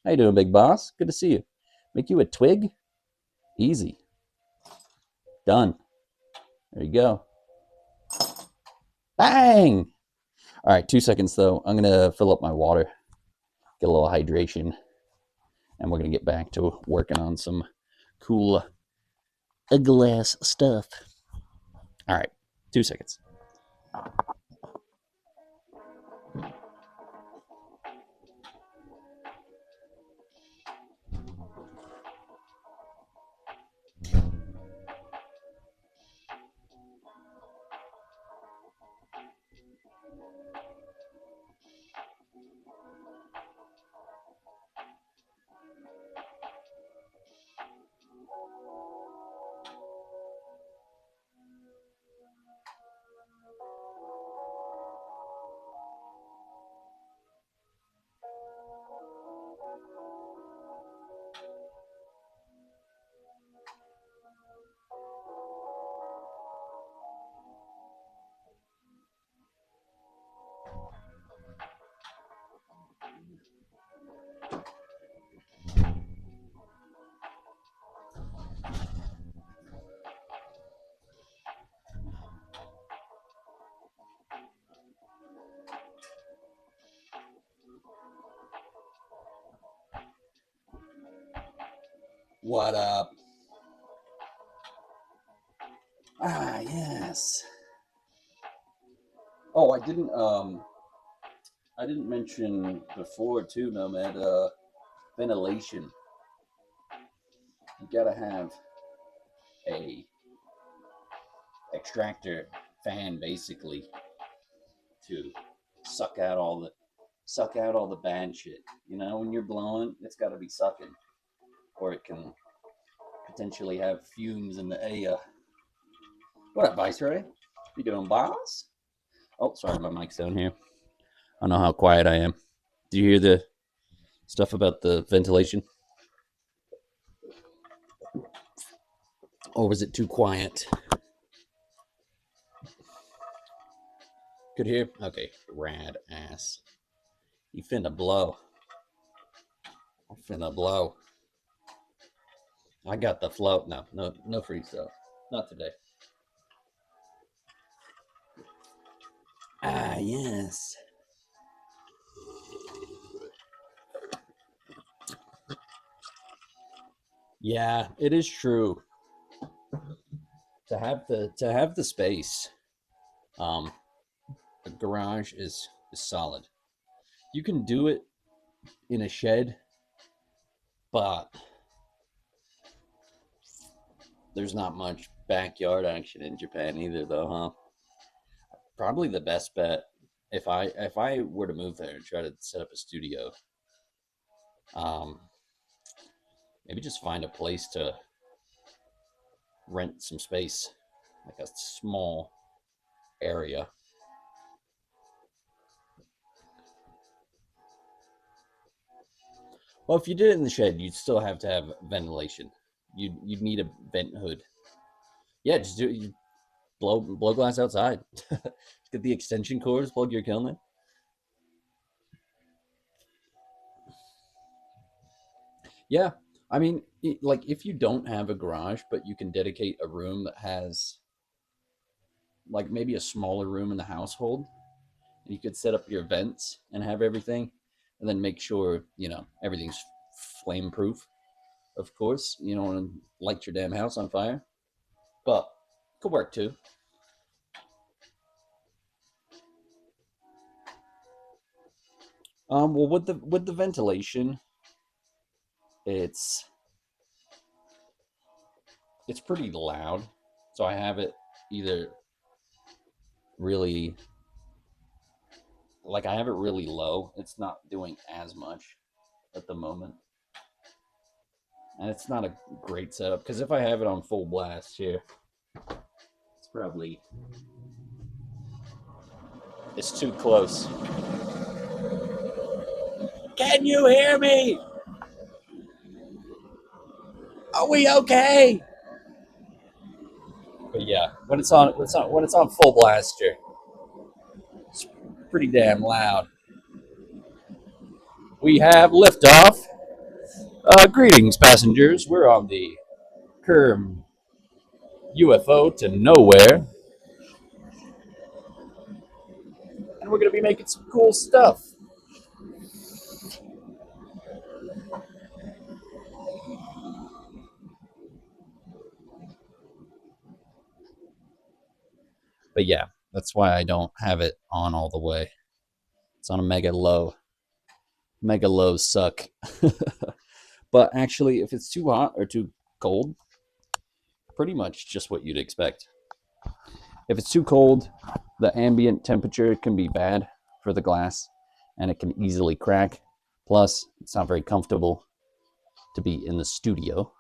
How you doing, big boss? Good to see you. Make you a twig? Easy. Done. There you go. Bang! All right, 2 seconds though. I'm gonna fill up my water, get a little hydration, and we're gonna get back to working on some cool glass stuff. All right, 2 seconds. What up? Ah, yes. Oh, I didn't mention before too, Nomad, ventilation. You gotta have a extractor fan basically to suck out all the bad shit. You know, when you're blowing, it's gotta be sucking, or it can potentially have fumes in the air. What up, Viceroy? You doing, boss? Oh, sorry, my mic's down here. I don't know how quiet I am. Do you hear the stuff about the ventilation? Or was it too quiet? Could hear? Okay, rad ass. You finna blow. I'm finna blow. I got the float. No free stuff. Not today. Ah, yes. Yeah, it is true to have the space. Um, a garage is solid. You can do it in a shed, but there's not much backyard action in Japan either, though, huh? Probably the best bet if I were to move there and try to set up a studio, um, maybe just find a place to rent some space, like a small area. Well, if you did it in the shed, you'd still have to have ventilation. You'd need a vent hood. Yeah, just do it. You blow glass outside. Get the extension cords, plug your kiln in. Yeah, I mean, like if you don't have a garage, but you can dedicate a room that has like maybe a smaller room in the household, and you could set up your vents and have everything, and then make sure everything's flame proof. Of course, you don't want to light your damn house on fire, but could work too. Well, with the ventilation, it's it's pretty loud, so I have it either really I have it really low. It's not doing as much at the moment, and it's not a great setup because if I have it on full blast here, it's probably it's too close. Can you hear me? Are we okay? But yeah, when it's on full blast here, it's pretty damn loud. We have liftoff. Greetings, passengers. We're on the Kerm UFO to nowhere, and we're gonna be making some cool stuff. But yeah, that's why I don't have it on all the way. It's on a mega low. Mega lows suck. But actually, if it's too hot or too cold, pretty much just what you'd expect. If it's too cold, the ambient temperature can be bad for the glass and it can easily crack. Plus, it's not very comfortable to be in the studio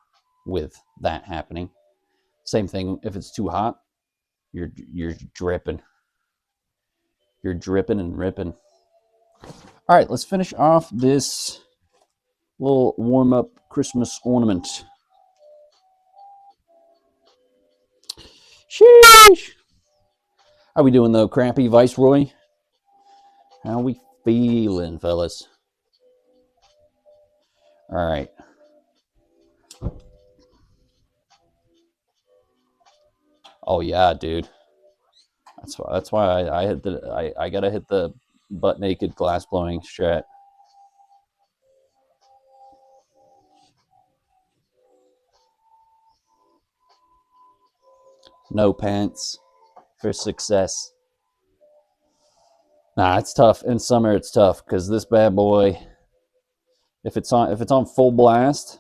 with that happening. Same thing if it's too hot, you're dripping. You're dripping and ripping. All right, let's finish off this little warm up Christmas ornament. Sheesh. How we doing though, crappy Viceroy? How we feeling, fellas? All right. Oh yeah, dude. That's why I hit I gotta hit the butt naked glass blowing strat. No pants for success. Nah, it's tough. In summer it's tough because this bad boy, if it's on full blast,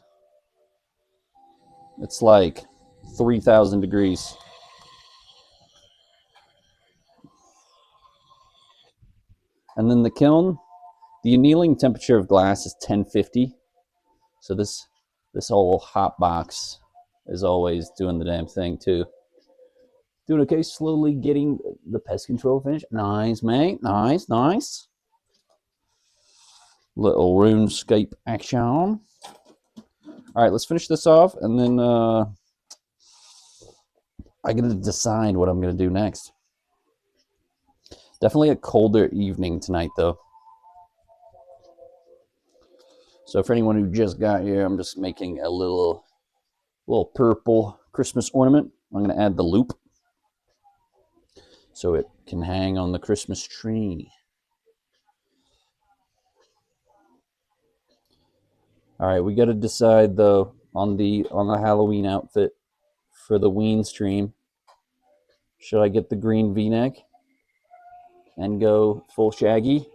it's like 3,000 degrees. And then the kiln, the annealing temperature of glass is 1050. So this whole hot box is always doing the damn thing too. Doing okay, slowly getting the pest control finish. Nice, mate. Nice, nice. Little RuneScape action. All right, let's finish this off, and then I gotta decide what I'm gonna do next. Definitely a colder evening tonight, though. So for anyone who just got here, I'm just making a little purple Christmas ornament. I'm gonna add the loop so it can hang on the Christmas tree. All right, we got to decide though on the Halloween outfit for the Ween stream. Should I get the green V-neck and go full shaggy?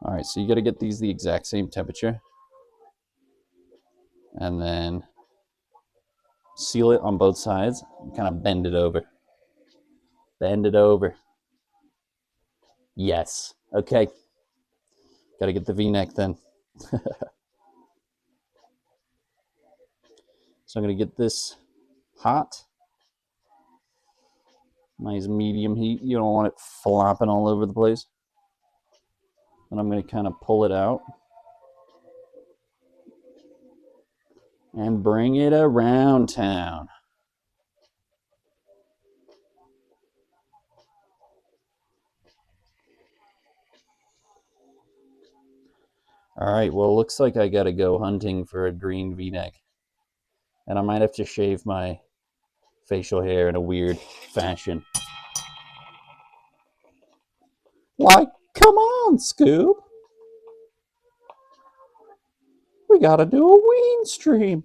All right, so you got to get these the exact same temperature. And then seal it on both sides and kind of bend it over. Bend it over. Yes. Okay. Got to get the V-neck then. So I'm going to get this hot. Nice medium heat. You don't want it flopping all over the place. And I'm going to kind of pull it out. And bring it around town. All right, well, looks like I got to go hunting for a green V-neck. And I might have to shave my facial hair in a weird fashion. Why, come on, Scoop. We got to do a Ween stream.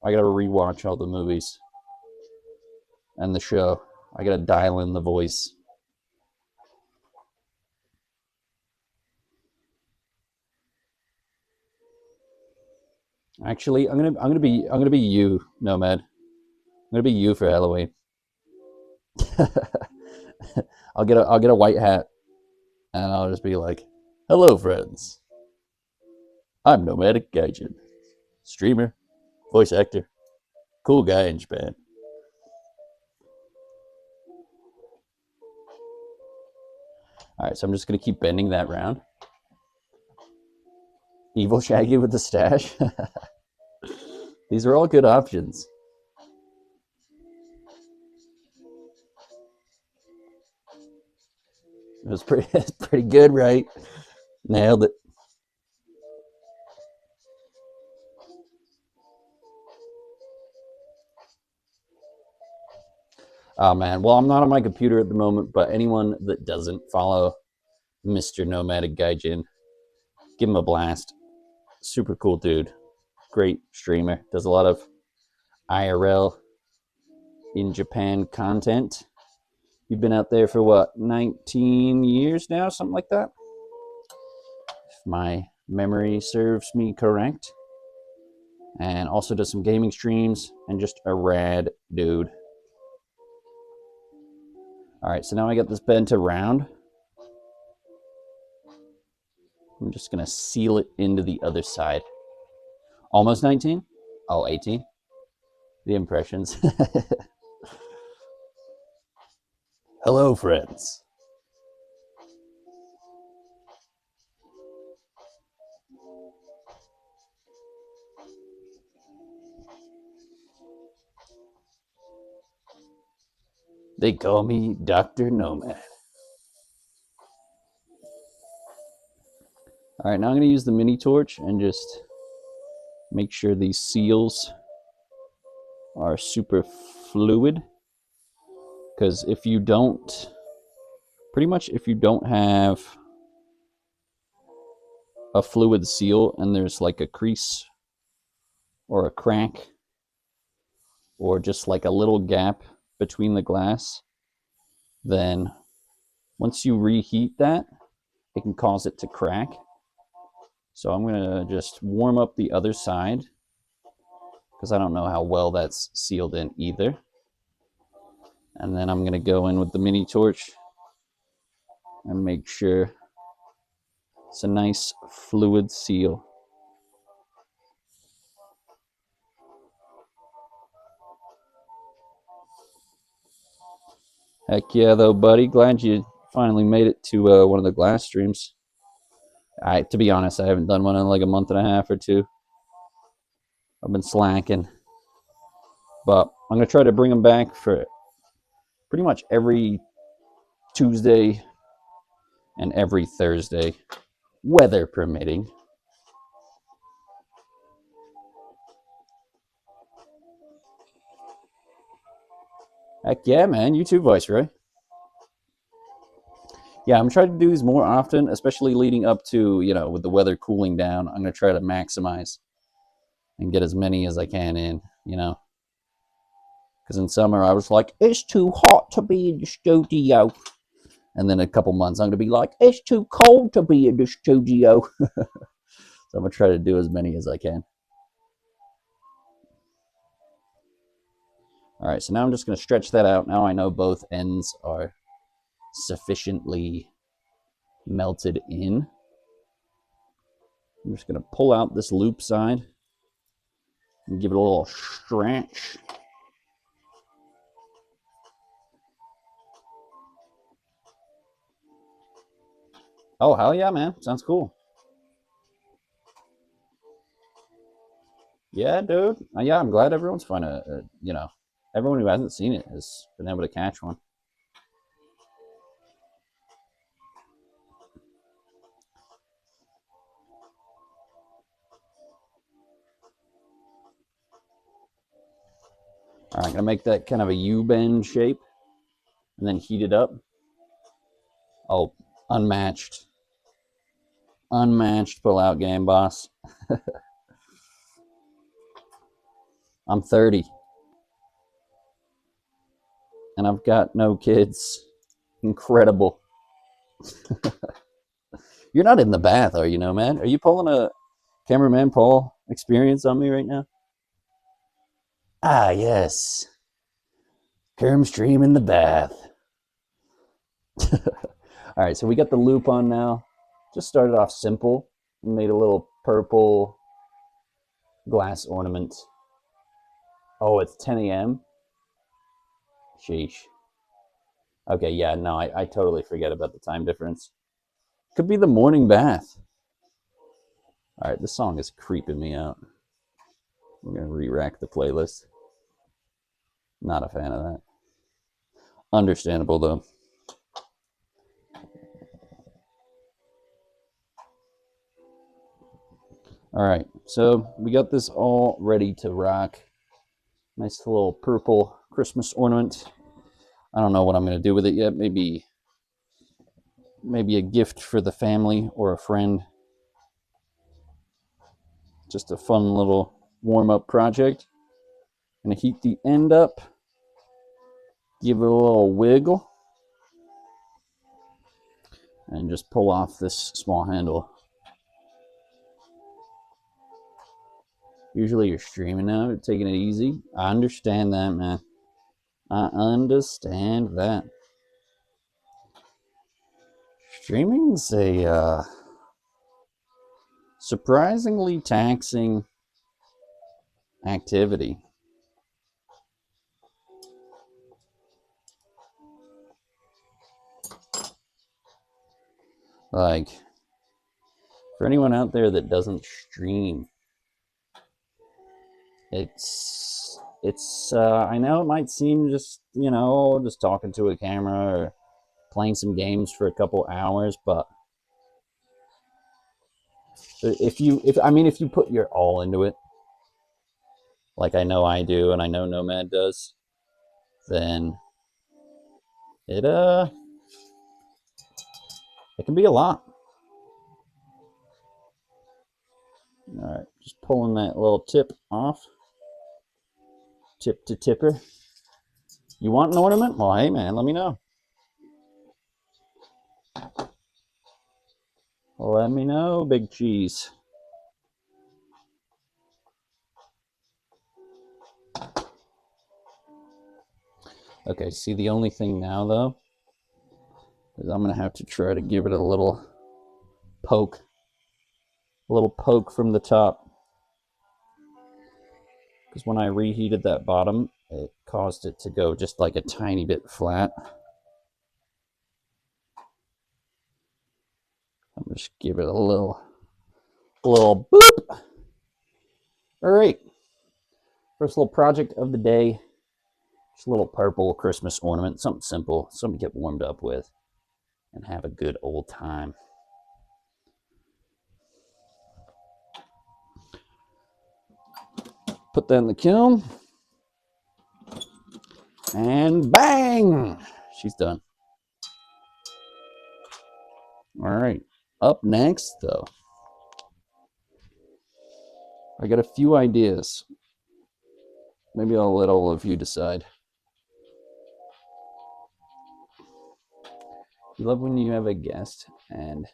I got to rewatch all the movies and the show. I got to dial in the voice. Actually, I'm gonna be you, Nomad. I'm gonna be you for Halloween. I'll get a white hat, and I'll just be like, "Hello, friends. I'm Nomadic Gaijin, streamer, voice actor, cool guy in Japan." All right, so I'm just gonna keep bending that round. Evil Shaggy with the stash. These are all good options. It's pretty good, right? Nailed it. Oh man, well, I'm not on my computer at the moment, but anyone that doesn't follow Mr. Nomadic Gaijin, give him a blast. Super cool dude. Great streamer. Does a lot of IRL in Japan content. You've been out there for what, 19 years now? Something like that? If my memory serves me correct. And also does some gaming streams and just a rad dude. All right, so now I got this bent around. I'm just gonna seal it into the other side. Almost 19? Oh, 18. The impressions. Hello, friends. They call me Dr. Nomad. All right, now I'm going to use the mini torch and just make sure these seals are super fluid. Because if you don't, pretty much if you don't have a fluid seal and there's like a crease or a crack or just like a little gap between the glass, then once you reheat that, it can cause it to crack. So I'm going to just warm up the other side because I don't know how well that's sealed in either. And then I'm going to go in with the mini torch and make sure it's a nice fluid seal. Heck yeah, though, buddy. Glad you finally made it to one of the glass streams. To be honest, I haven't done one in like a month and a half or two. I've been slacking. But I'm going to try to bring them back for pretty much every Tuesday and every Thursday, weather permitting. Heck yeah, man. YouTube voice, right? Yeah, I'm trying to do these more often, especially leading up to, with the weather cooling down. I'm going to try to maximize and get as many as I can in. Because in summer, I was like, it's too hot to be in the studio. And then a couple months, I'm going to be like, it's too cold to be in the studio. So I'm going to try to do as many as I can. All right, so now I'm just going to stretch that out. Now I know both ends are sufficiently melted in. I'm just going to pull out this loop side and give it a little stretch. Oh, hell yeah, man. Sounds cool. Yeah, dude. Yeah, I'm glad everyone's finding everyone who hasn't seen it has been able to catch one. All right, I'm gonna make that kind of a U-bend shape and then heat it up. Oh, unmatched. Unmatched pull-out game, boss. I'm 30. And I've got no kids. Incredible. You're not in the bath, are you, no, man? Are you pulling a cameraman Paul experience on me right now? Ah, yes. Kerm stream in the bath. All right, so we got the loop on now. Just started off simple. Made a little purple glass ornament. Oh, it's 10 a.m.? Sheesh. Okay, yeah, no, I totally forget about the time difference. Could be the morning bath. All right, this song is creeping me out. We're going to re-rack the playlist. Not a fan of that. Understandable, though. All right, so we got this all ready to rock. Nice little purple Christmas ornament. I don't know what I'm going to do with it yet. Maybe a gift for the family or a friend. Just a fun little warm-up project. I'm going to heat the end up. Give it a little wiggle. And just pull off this small handle. Usually you're streaming now, you're taking it easy. I understand that, man. I understand that. Streaming's a surprisingly taxing activity. Like, for anyone out there that doesn't stream, it's I know it might seem just just talking to a camera or playing some games for a couple hours, but if you put your all into it, like I know I do and I know Nomad does, then it can be a lot. All right, just pulling that little tip off. Tip to tipper. You want an ornament? Well, hey man, let me know. Let me know, big cheese. Okay, see, the only thing now though is I'm gonna have to try to give it a little poke. A little poke from the top. Because when I reheated that bottom, it caused it to go just like a tiny bit flat. I'm just give it a little boop. All right, first little project of the day. Just a little purple Christmas ornament, something simple, something to get warmed up with and have a good old time. Put that in the kiln. And bang! She's done. All right. Up next, though, I got a few ideas. Maybe I'll let all of you decide. You love when you have a guest and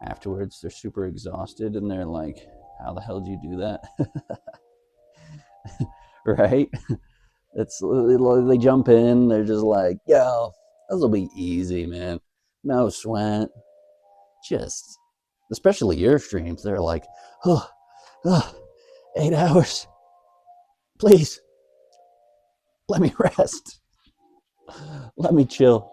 afterwards they're super exhausted and they're like, how the hell did you do that? Right? They jump in, they're just like, yo, this will be easy, man. No sweat. Just, especially your streams, they're like, oh, 8 hours. Please, let me rest. Let me chill.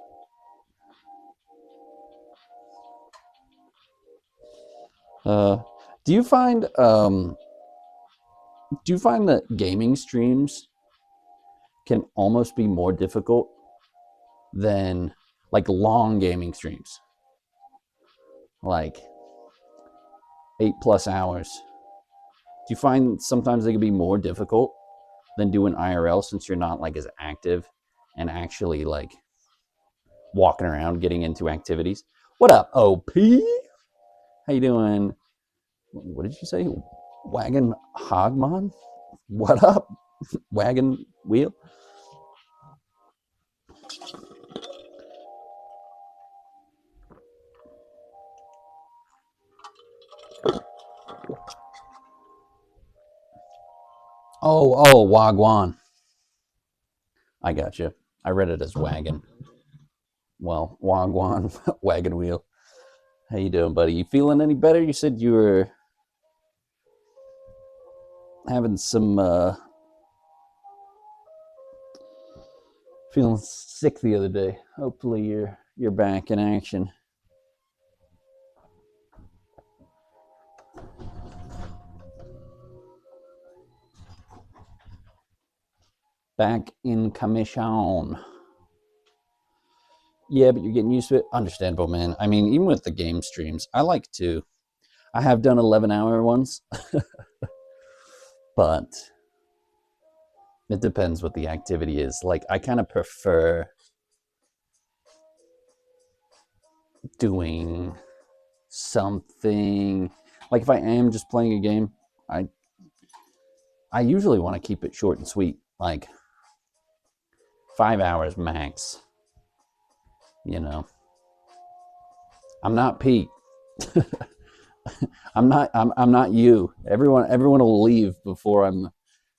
Do you find that gaming streams can almost be more difficult than like long gaming streams, like 8+ hours? Do you find sometimes they can be more difficult than doing IRL since you're not like as active and actually like walking around getting into activities? What up, OP? How you doing? What did you say? Wagon Hogmon? What up? Wagon Wheel? Oh, Wagwan. I got you. I read it as wagon. Well, Wagwan, wagon wheel. How you doing, buddy? You feeling any better? You said you were having some feeling sick the other day. Hopefully you're back in action. Back in commission. Yeah, but you're getting used to it. Understandable, man. I mean, even with the game streams, I have done 11-hour ones, but it depends what the activity is. Like, I kind of prefer doing something. Like, if I am just playing a game, I usually want to keep it short and sweet, like 5 hours max. You know, I'm not Pete. I'm not you. Everyone will leave before I'm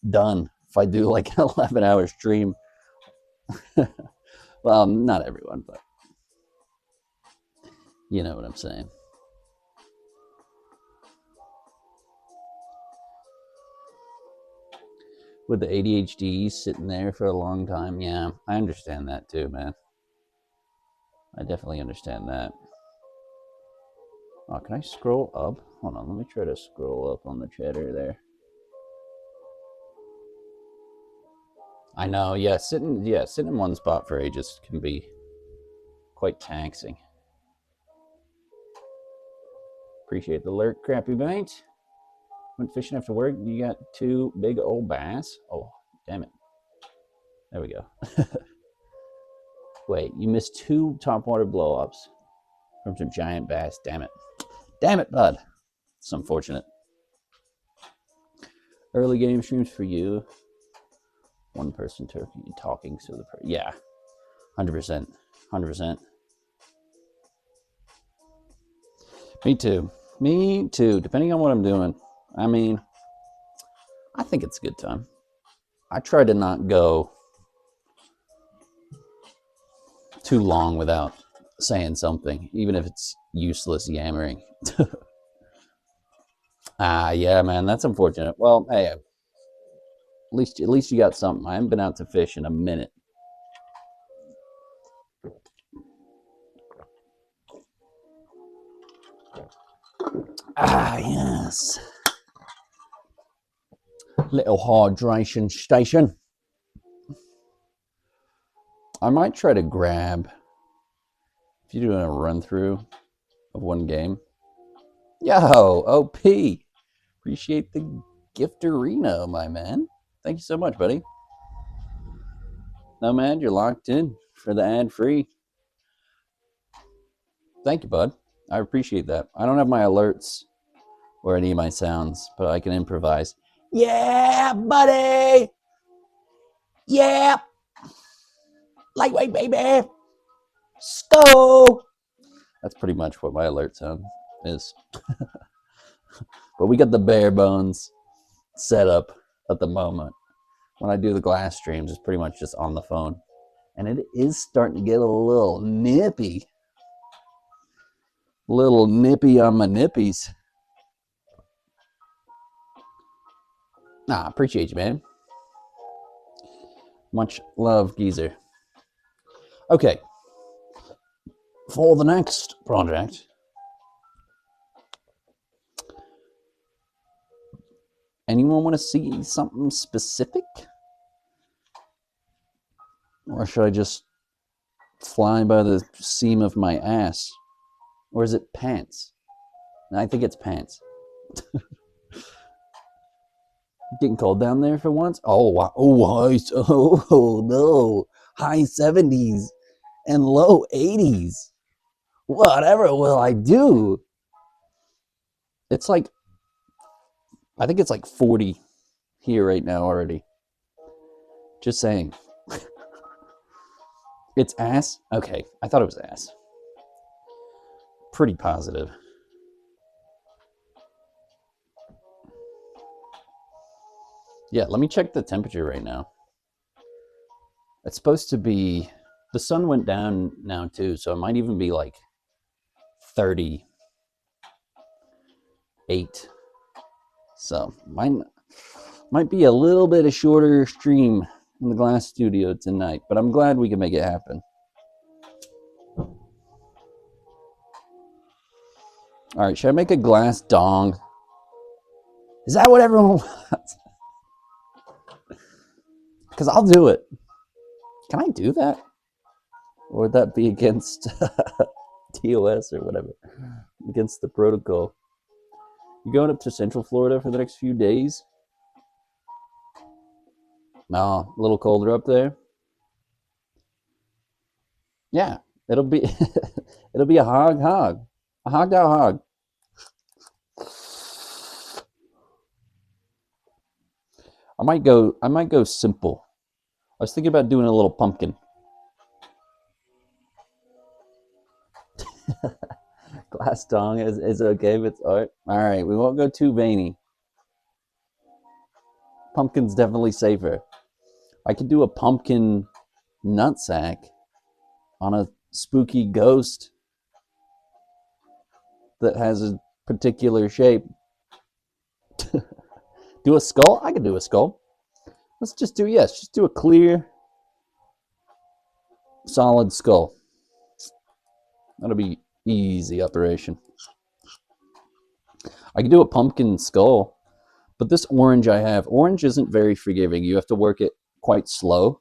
done if I do like an 11-hour stream. Well, not everyone, but you know what I'm saying. With the ADHD sitting there for a long time, yeah, I understand that too, man. I definitely understand that. Oh, can I scroll up? Hold on, let me try to scroll up on the chatter there. I know, yeah, sitting in one spot for ages can be quite taxing. Appreciate the lurk, crappy mate. Went fishing after work. You got 2 big old bass. Oh, damn it. There we go. Wait, you missed 2 topwater blow-ups from some giant bass. Damn it. Damn it, bud. It's unfortunate. Early game streams for you. 1-person turkey talking to the person. Yeah, 100%. 100%. Me too. Me too. Depending on what I'm doing. I mean, I think it's a good time. I try to not go too long without saying something, even if it's useless yammering. Yeah, man, that's unfortunate. Well, hey, at least you got something. I haven't been out to fish in a minute. Yes. Little hydration station. I might try to grab, if you're doing a run through of one game. Yo, OP. Appreciate the gifterino, my man. Thank you so much, buddy. Nomad, you're locked in for the ad-free. Thank you, bud. I appreciate that. I don't have my alerts or any of my sounds, but I can improvise. Yeah, buddy! Yeah! Lightweight, baby! Go! That's pretty much what my alert sound is. But we got the bare bones set up at the moment. When I do the glass streams, it's pretty much just on the phone. And it is starting to get a little nippy. Little nippy on my nippies. Nah, appreciate you, man. Much love, geezer. Okay. For the next project, anyone want to see something specific? Or should I just fly by the seam of my ass? Or is it pants? I think it's pants. Getting cold down there for once? Oh, wow. Oh, no. High 70s and low 80s. Whatever will I do? It's like, I think it's like 40 here right now already. Just saying. It's ass? Okay, I thought it was ass. Pretty positive. Yeah, let me check the temperature right now. It's supposed to be, the sun went down now too, so it might even be like 38. So might be a little bit of shorter stream in the glass studio tonight, but I'm glad we can make it happen. All right, should I make a glass dong? Is that what everyone wants? Because I'll do it. Can I do that? Or would that be against TOS or whatever? Against the protocol. You going up to Central Florida for the next few days? No, a little colder up there. Yeah, it'll be it'll be a hogged out hog. I might go simple. I was thinking about doing a little pumpkin. Glass dong is okay if it's art. All right, we won't go too veiny. Pumpkin's definitely safer. I could do a pumpkin nutsack on a spooky ghost that has a particular shape. Do a skull? I could do a skull. Let's just do, yes, just do a clear, solid skull. That'll be easy operation. I can do a pumpkin skull, but this orange I have, orange isn't very forgiving. You have to work it quite slow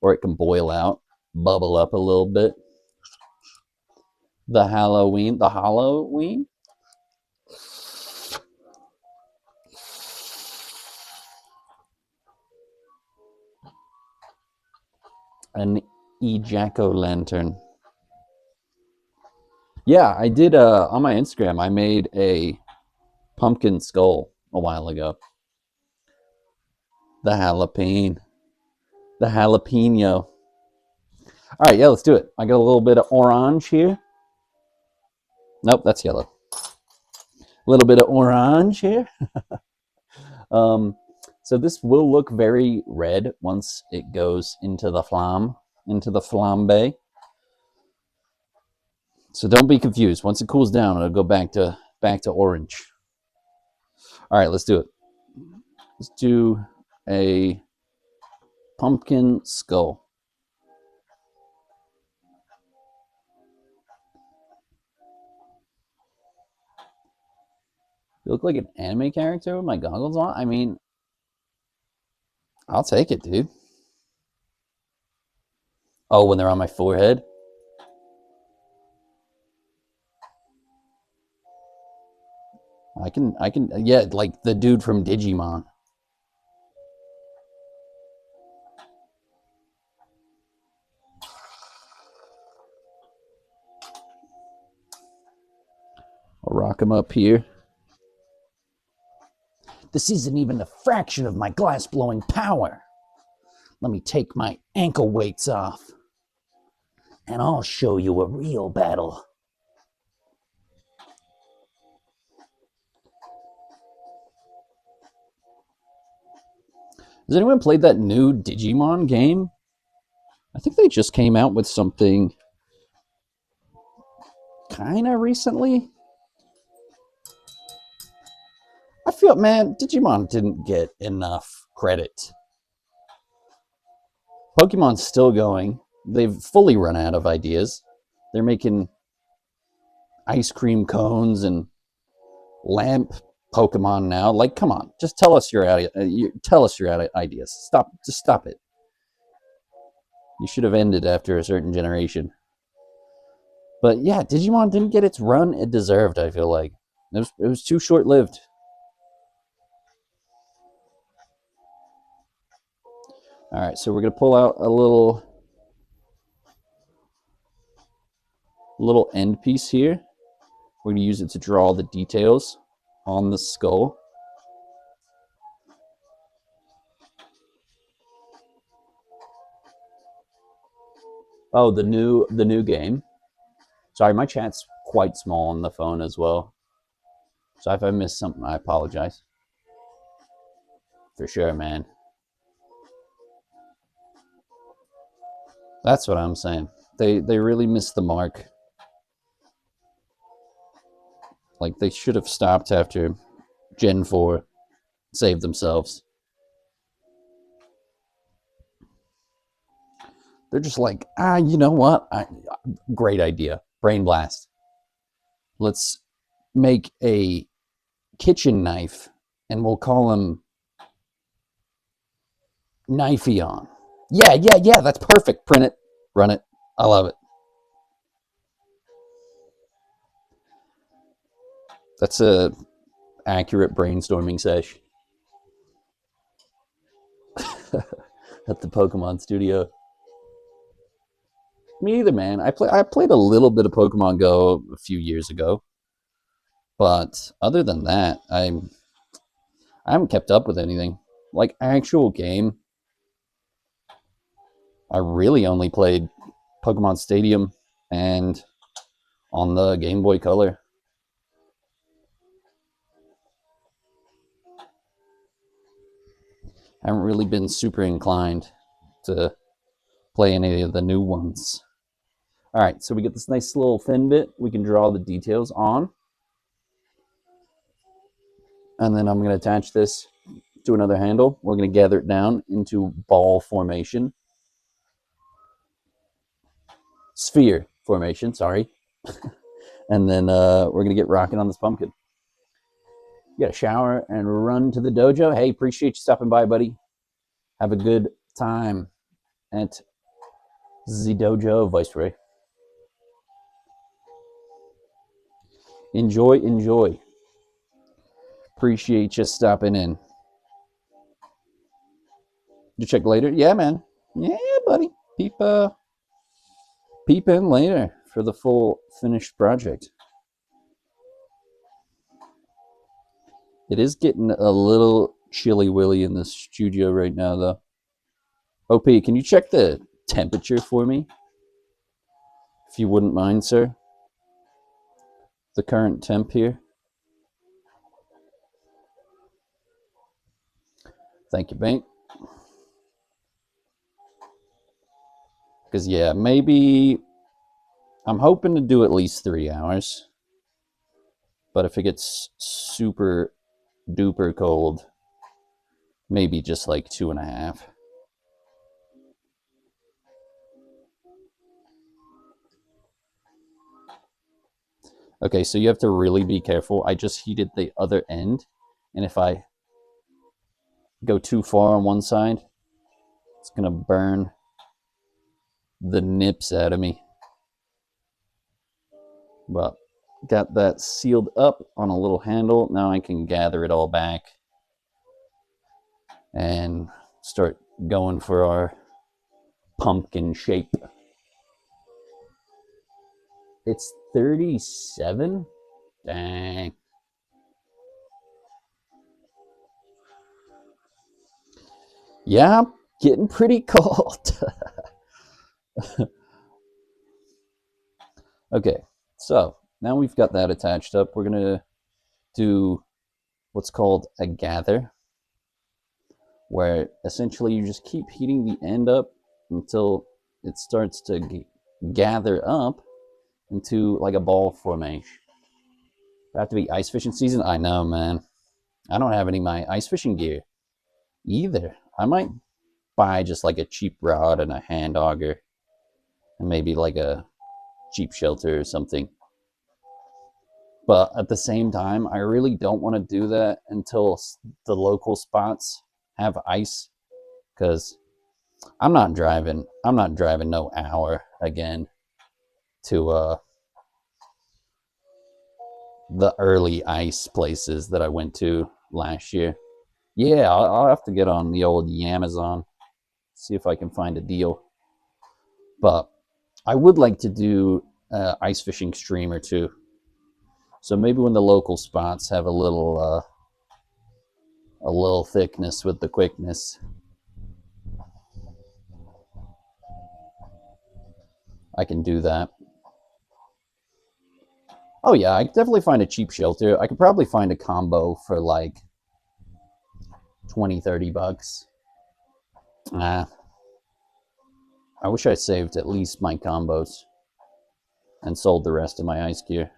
or it can boil out, bubble up a little bit. The Halloween. An jack-o'-lantern. Yeah, I did on my Instagram. I made a pumpkin skull a while ago. The jalapeno. All right, yeah, let's do it. I got a little bit of orange here. Nope, that's yellow. A little bit of orange here. So this will look very red once it goes into the flambe. So don't be confused. Once it cools down, it'll go back to orange. All right, let's do it. Let's do a pumpkin skull. You look like an anime character with my goggles on? I mean, I'll take it, dude. Oh, when they're on my forehead? I can, yeah, like the dude from Digimon. I'll rock him up here. This isn't even a fraction of my glass-blowing power. Let me take my ankle weights off, and I'll show you a real battle. Has anyone played that new Digimon game? I think they just came out with something kind of recently. I feel, man, Digimon didn't get enough credit. Pokemon's still going. They've fully run out of ideas. They're making ice cream cones and lamp Pokemon now. Like, come on, just tell us your ideas. Stop it. You should have ended after a certain generation. But yeah, Digimon didn't get its run it deserved. I feel like it was too short-lived. All right, so we're gonna pull out a little end piece here. We're gonna use it to draw the details on the skull. Oh, the new game. Sorry, my chat's quite small on the phone as well. So if I missed something, I apologize. For sure, man. That's what I'm saying. They really missed the mark. Like, they should have stopped after Gen 4. Saved themselves. They're just like, you know what? Great idea. Brain blast. Let's make a kitchen knife, and we'll call him Knifeon. Yeah, that's perfect. Print it. Run it. I love it. That's a accurate brainstorming sesh. At the Pokemon studio. Me either, man. I played a little bit of Pokemon Go a few years ago. But other than that, I haven't kept up with anything. Like, actual game, I really only played Pokemon Stadium and on the Game Boy Color. I haven't really been super inclined to play any of the new ones. All right, so we get this nice little thin bit we can draw the details on. And then I'm going to attach this to another handle. We're going to gather it down into ball formation. Sphere formation, sorry. And then we're going to get rocking on this pumpkin. You got to shower and run to the dojo. Hey, appreciate you stopping by, buddy. Have a good time at the dojo, Viceroy. Enjoy. Appreciate you stopping in. You check later? Yeah, man. Yeah, buddy. Peep in later for the full finished project. It is getting a little chilly-willy in the studio right now, though. OP, can you check the temperature for me? If you wouldn't mind, sir. The current temp here. Thank you, Bank. Because, yeah, maybe I'm hoping to do at least 3 hours. But if it gets super duper cold, maybe just like 2.5. Okay, so you have to really be careful. I just heated the other end, and if I go too far on one side, it's gonna burn the nips out of me. But got that sealed up on a little handle. Now I can gather it all back and start going for our pumpkin shape. It's 37. Dang. Yeah, getting pretty cold. Okay, so now we've got that attached up. We're gonna do what's called a gather, where essentially you just keep heating the end up until it starts to gather up into like a ball formation. About to be ice fishing season? I know, man. I don't have any of my ice fishing gear either. I might buy just like a cheap rod and a hand auger and maybe like a cheap shelter or something. But at the same time, I really don't want to do that until the local spots have ice, because I'm not driving. I'm not driving no hour again to the early ice places that I went to last year. Yeah, I'll have to get on the old Amazon, see if I can find a deal. But I would like to do ice fishing stream or two. So maybe when the local spots have a little thickness with the quickness, I can do that. Oh yeah, I could definitely find a cheap shelter. I could probably find a combo for like 20, 30 bucks. Ah, I wish I saved at least my combos and sold the rest of my ice gear.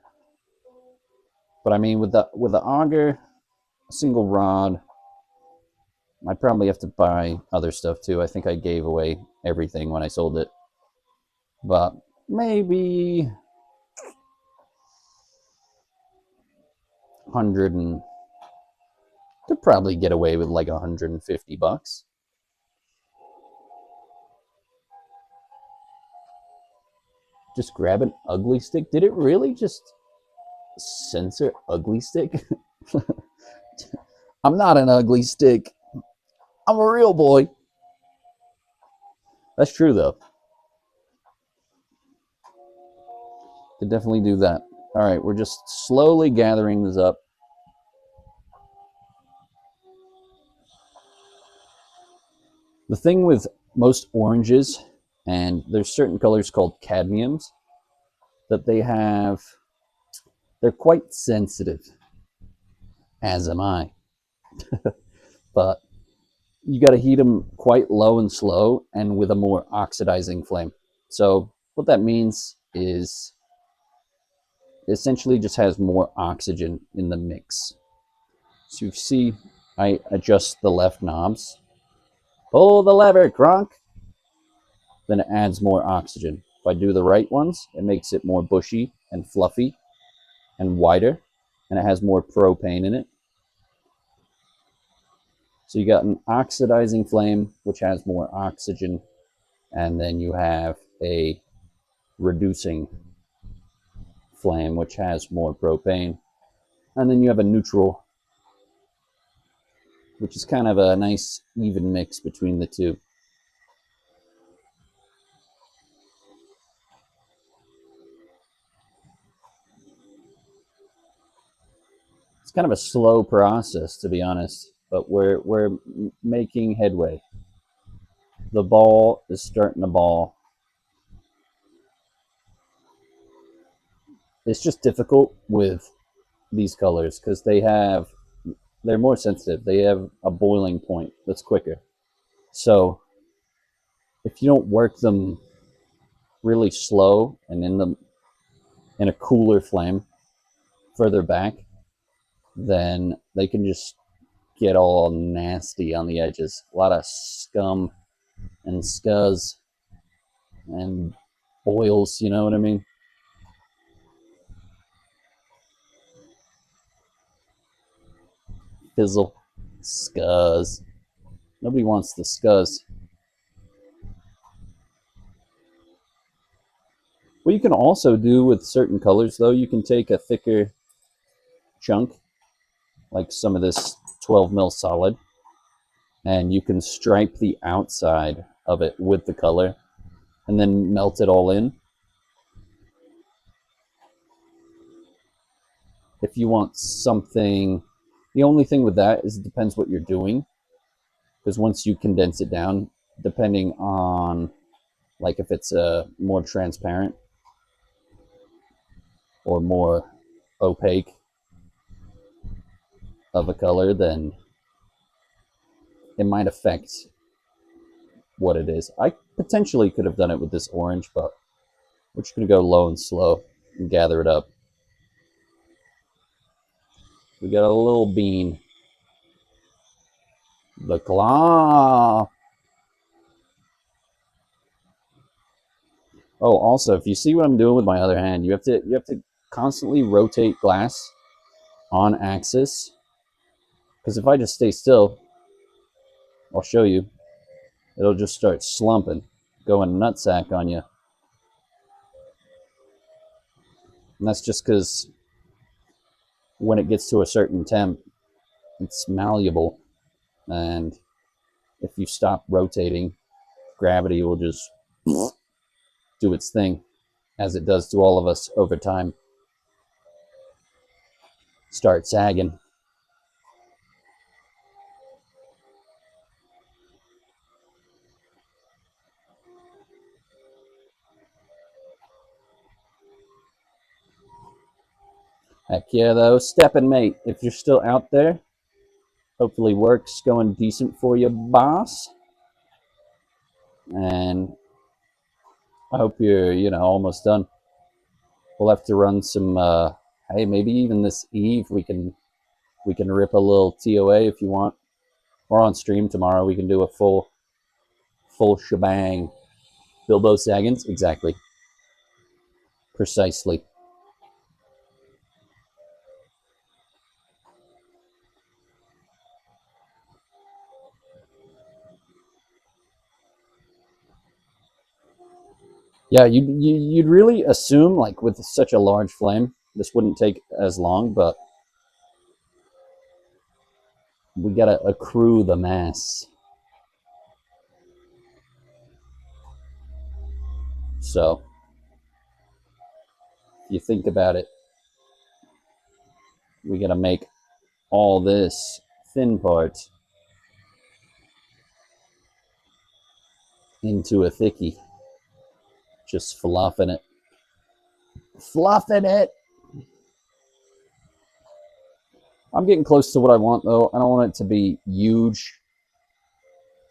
But I mean, with the auger, a single rod, I probably have to buy other stuff too. I think I gave away everything when I sold it. But maybe 100 and could probably get away with like 150 bucks. Just grab an ugly stick. Did it really just censor ugly stick? I'm not an ugly stick. I'm a real boy. That's true though. Could definitely do that. All right, we're just slowly gathering this up. The thing with most oranges, and there's certain colors called cadmiums, that they're quite sensitive, as am I. But you got to heat them quite low and slow and with a more oxidizing flame. So what that means is it essentially just has more oxygen in the mix. So you see, I adjust the left knobs. Pull the lever, Kronk. Then it adds more oxygen. If I do the right ones, it makes it more bushy and fluffy and wider, and it has more propane in it. So you got an oxidizing flame, which has more oxygen, and then you have a reducing flame, which has more propane. And then you have a neutral, which is kind of a nice even mix between the two. It's kind of a slow process, to be honest, but we're making headway. The ball is starting to ball. It's just difficult with these colors because they're more sensitive. They have a boiling point that's quicker. So if you don't work them really slow and in a cooler flame further back, then they can just get all nasty on the edges. A lot of scum and scuzz and boils, you know what I mean? Fizzle, scuzz. Nobody wants the scuzz. What you can also do with certain colors, though, you can take a thicker chunk, like some of this 12 mil solid, and you can stripe the outside of it with the color and then melt it all in. If you want something, the only thing with that is it depends what you're doing. Because once you condense it down, depending on, like, if it's more transparent or more opaque of a color, then it might affect what it is. I potentially could have done it with this orange, but we're just going to go low and slow and gather it up. We got a little bean. The claw. Oh, also, if you see what I'm doing with my other hand, you have to constantly rotate glass on axis. Because if I just stay still, I'll show you, it'll just start slumping, going nutsack on you. And that's just because when it gets to a certain temp, it's malleable. And if you stop rotating, gravity will just do its thing, as it does to all of us over time. Start sagging. Heck yeah, though. Steppin' mate, if you're still out there, hopefully work's going decent for you, boss. And I hope you're, almost done. We'll have to run some, hey, maybe even this eve we can rip a little TOA if you want. Or on stream tomorrow we can do a full shebang. Bilbo Saggins, exactly. Precisely. Yeah, you'd really assume, like, with such a large flame, this wouldn't take as long, but we gotta accrue the mass. So, if you think about it, we gotta make all this thin part into a thickie. Just fluffing it. Fluffing it! I'm getting close to what I want, though. I don't want it to be huge,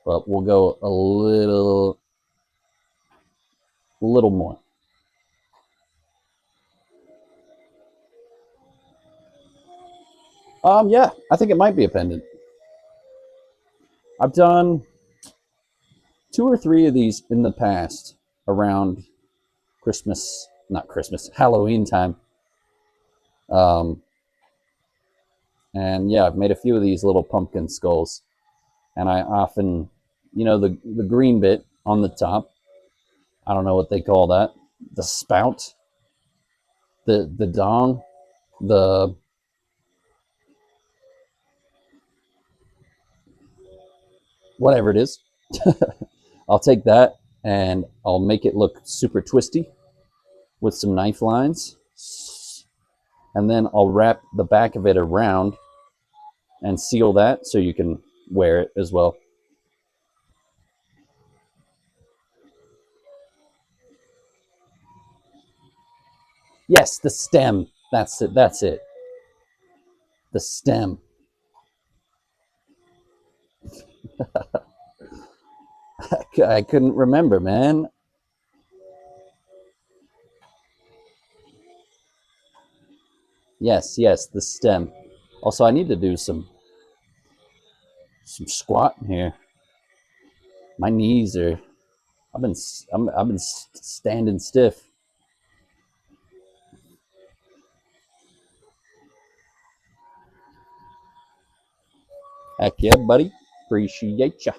but we'll go a little more. Yeah, I think it might be a pendant. I've done 2 or 3 of these in the past around Halloween time. And yeah, I've made a few of these little pumpkin skulls. And I often, the green bit on the top, I don't know what they call that, the spout, the dong, the whatever it is. I'll take that and I'll make it look super twisty with some knife lines. And then I'll wrap the back of it around and seal that so you can wear it as well. Yes, the stem. That's it. That's it. The stem. I couldn't remember, man. Yes, the stem. Also, I need to do some squatting here. My knees are. I've been standing stiff. Heck yeah, buddy. Appreciate ya.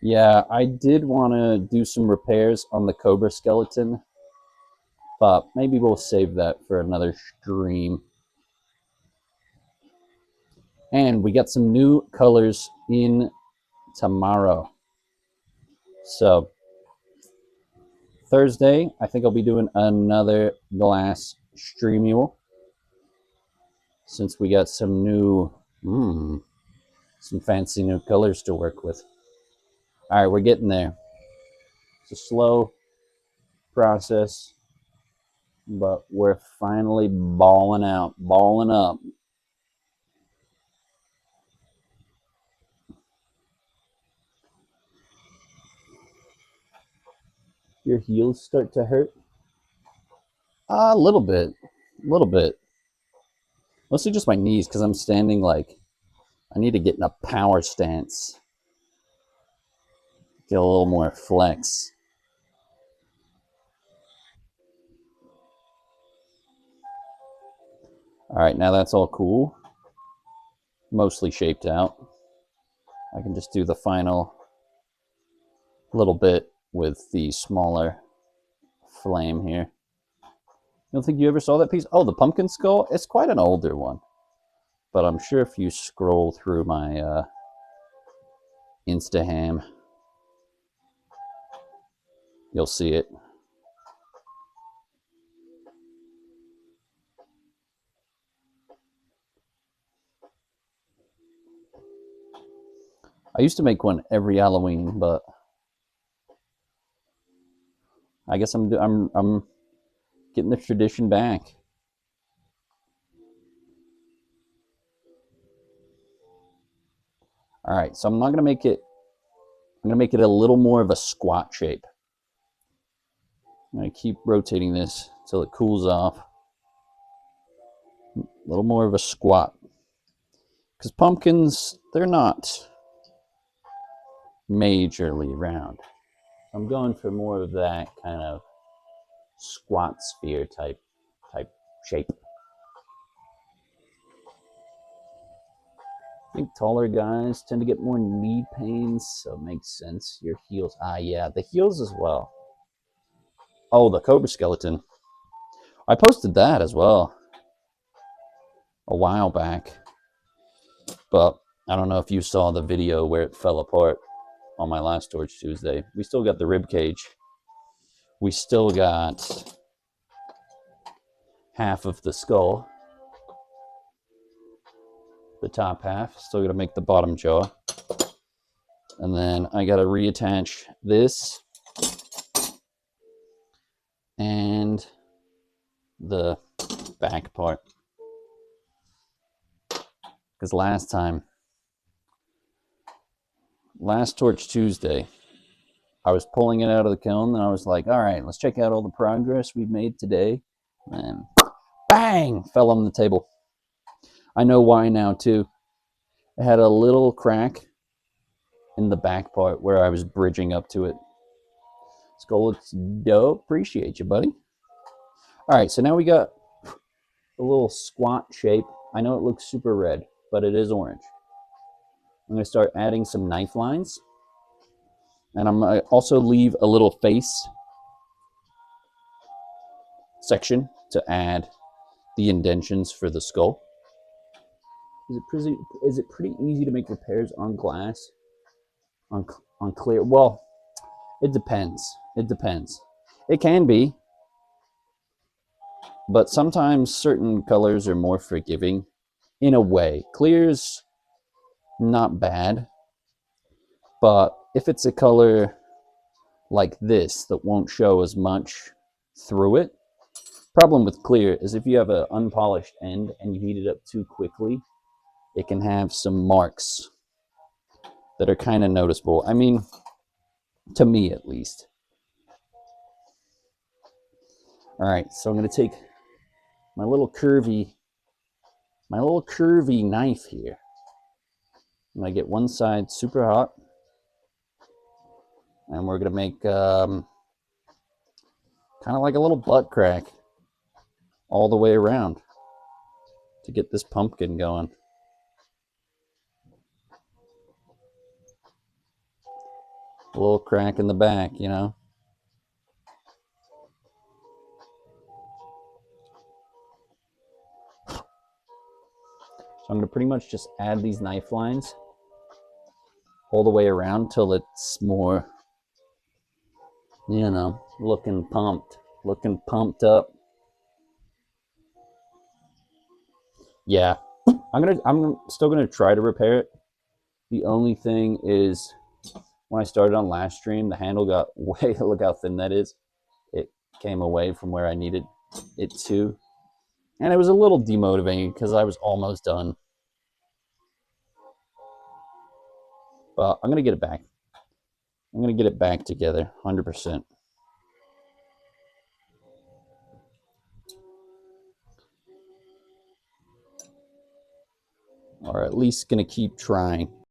Yeah, I did want to do some repairs on the Cobra skeleton, but maybe we'll save that for another stream. And we got some new colors in tomorrow. So Thursday, I think I'll be doing another glass stream mule, since we got some new, some fancy new colors to work with. All right, we're getting there. It's a slow process, but we're finally balling out, balling up. Your heels start to hurt? A little bit, a little bit. Mostly just my knees, because I'm standing like, I need to get in a power stance. Get a little more flex. All right, now that's all cool. Mostly shaped out. I can just do the final little bit with the smaller flame here. You don't think you ever saw that piece? Oh, the pumpkin skull? It's quite an older one. But I'm sure if you scroll through my Instaham, you'll see it. I used to make one every Halloween, but I guess I'm getting the tradition back. All right, so I'm not gonna make it. I'm gonna make it a little more of a squat shape. I'm gonna keep rotating this until it cools off. A little more of a squat, because pumpkins, they're not majorly round. I'm going for more of that kind of squat sphere type shape. I think taller guys tend to get more knee pains, so it makes sense. Your heels, yeah, the heels as well. Oh, the cobra skeleton. I posted that as well a while back, but I don't know if you saw the video where it fell apart on my last Torch Tuesday. We still got the rib cage. We still got half of the skull. The top half. Still got to make the bottom jaw. And then I got to reattach this and the back part. Because last Torch Tuesday, I was pulling it out of the kiln and I was like, all right, let's check out all the progress we've made today. And bang, fell on the table. I know why now too. It had a little crack in the back part where I was bridging up to it. Skull looks dope. Appreciate you, buddy. All right, so now we got a little squat shape. I know it looks super red, but it is orange. I'm going to start adding some knife lines. And I'm going to also leave a little face section to add the indentions for the skull. Is it pretty easy to make repairs on glass? On clear? Well, it depends. It depends. It can be, but sometimes certain colors are more forgiving in a way. Clear's not bad, but if it's a color like this that won't show as much through it, problem with clear is if you have an unpolished end and you heat it up too quickly, it can have some marks that are kind of noticeable. I mean, to me at least. All right, so I'm going to take my little curvy knife here. I'm going to get one side super hot, and we're going to make kind of like a little butt crack all the way around to get this pumpkin going. A little crack in the back, you know. So I'm going to pretty much just add these knife lines all the way around till it's more You know, looking pumped up. Yeah, I'm still gonna try to repair it. The only thing is, when I started on last stream, the handle got way. Look how thin that is. It came away from where I needed it to, and it was a little demotivating because I was almost done. But I'm gonna get it back. I'm gonna get it back together, 100%, or at least gonna keep trying.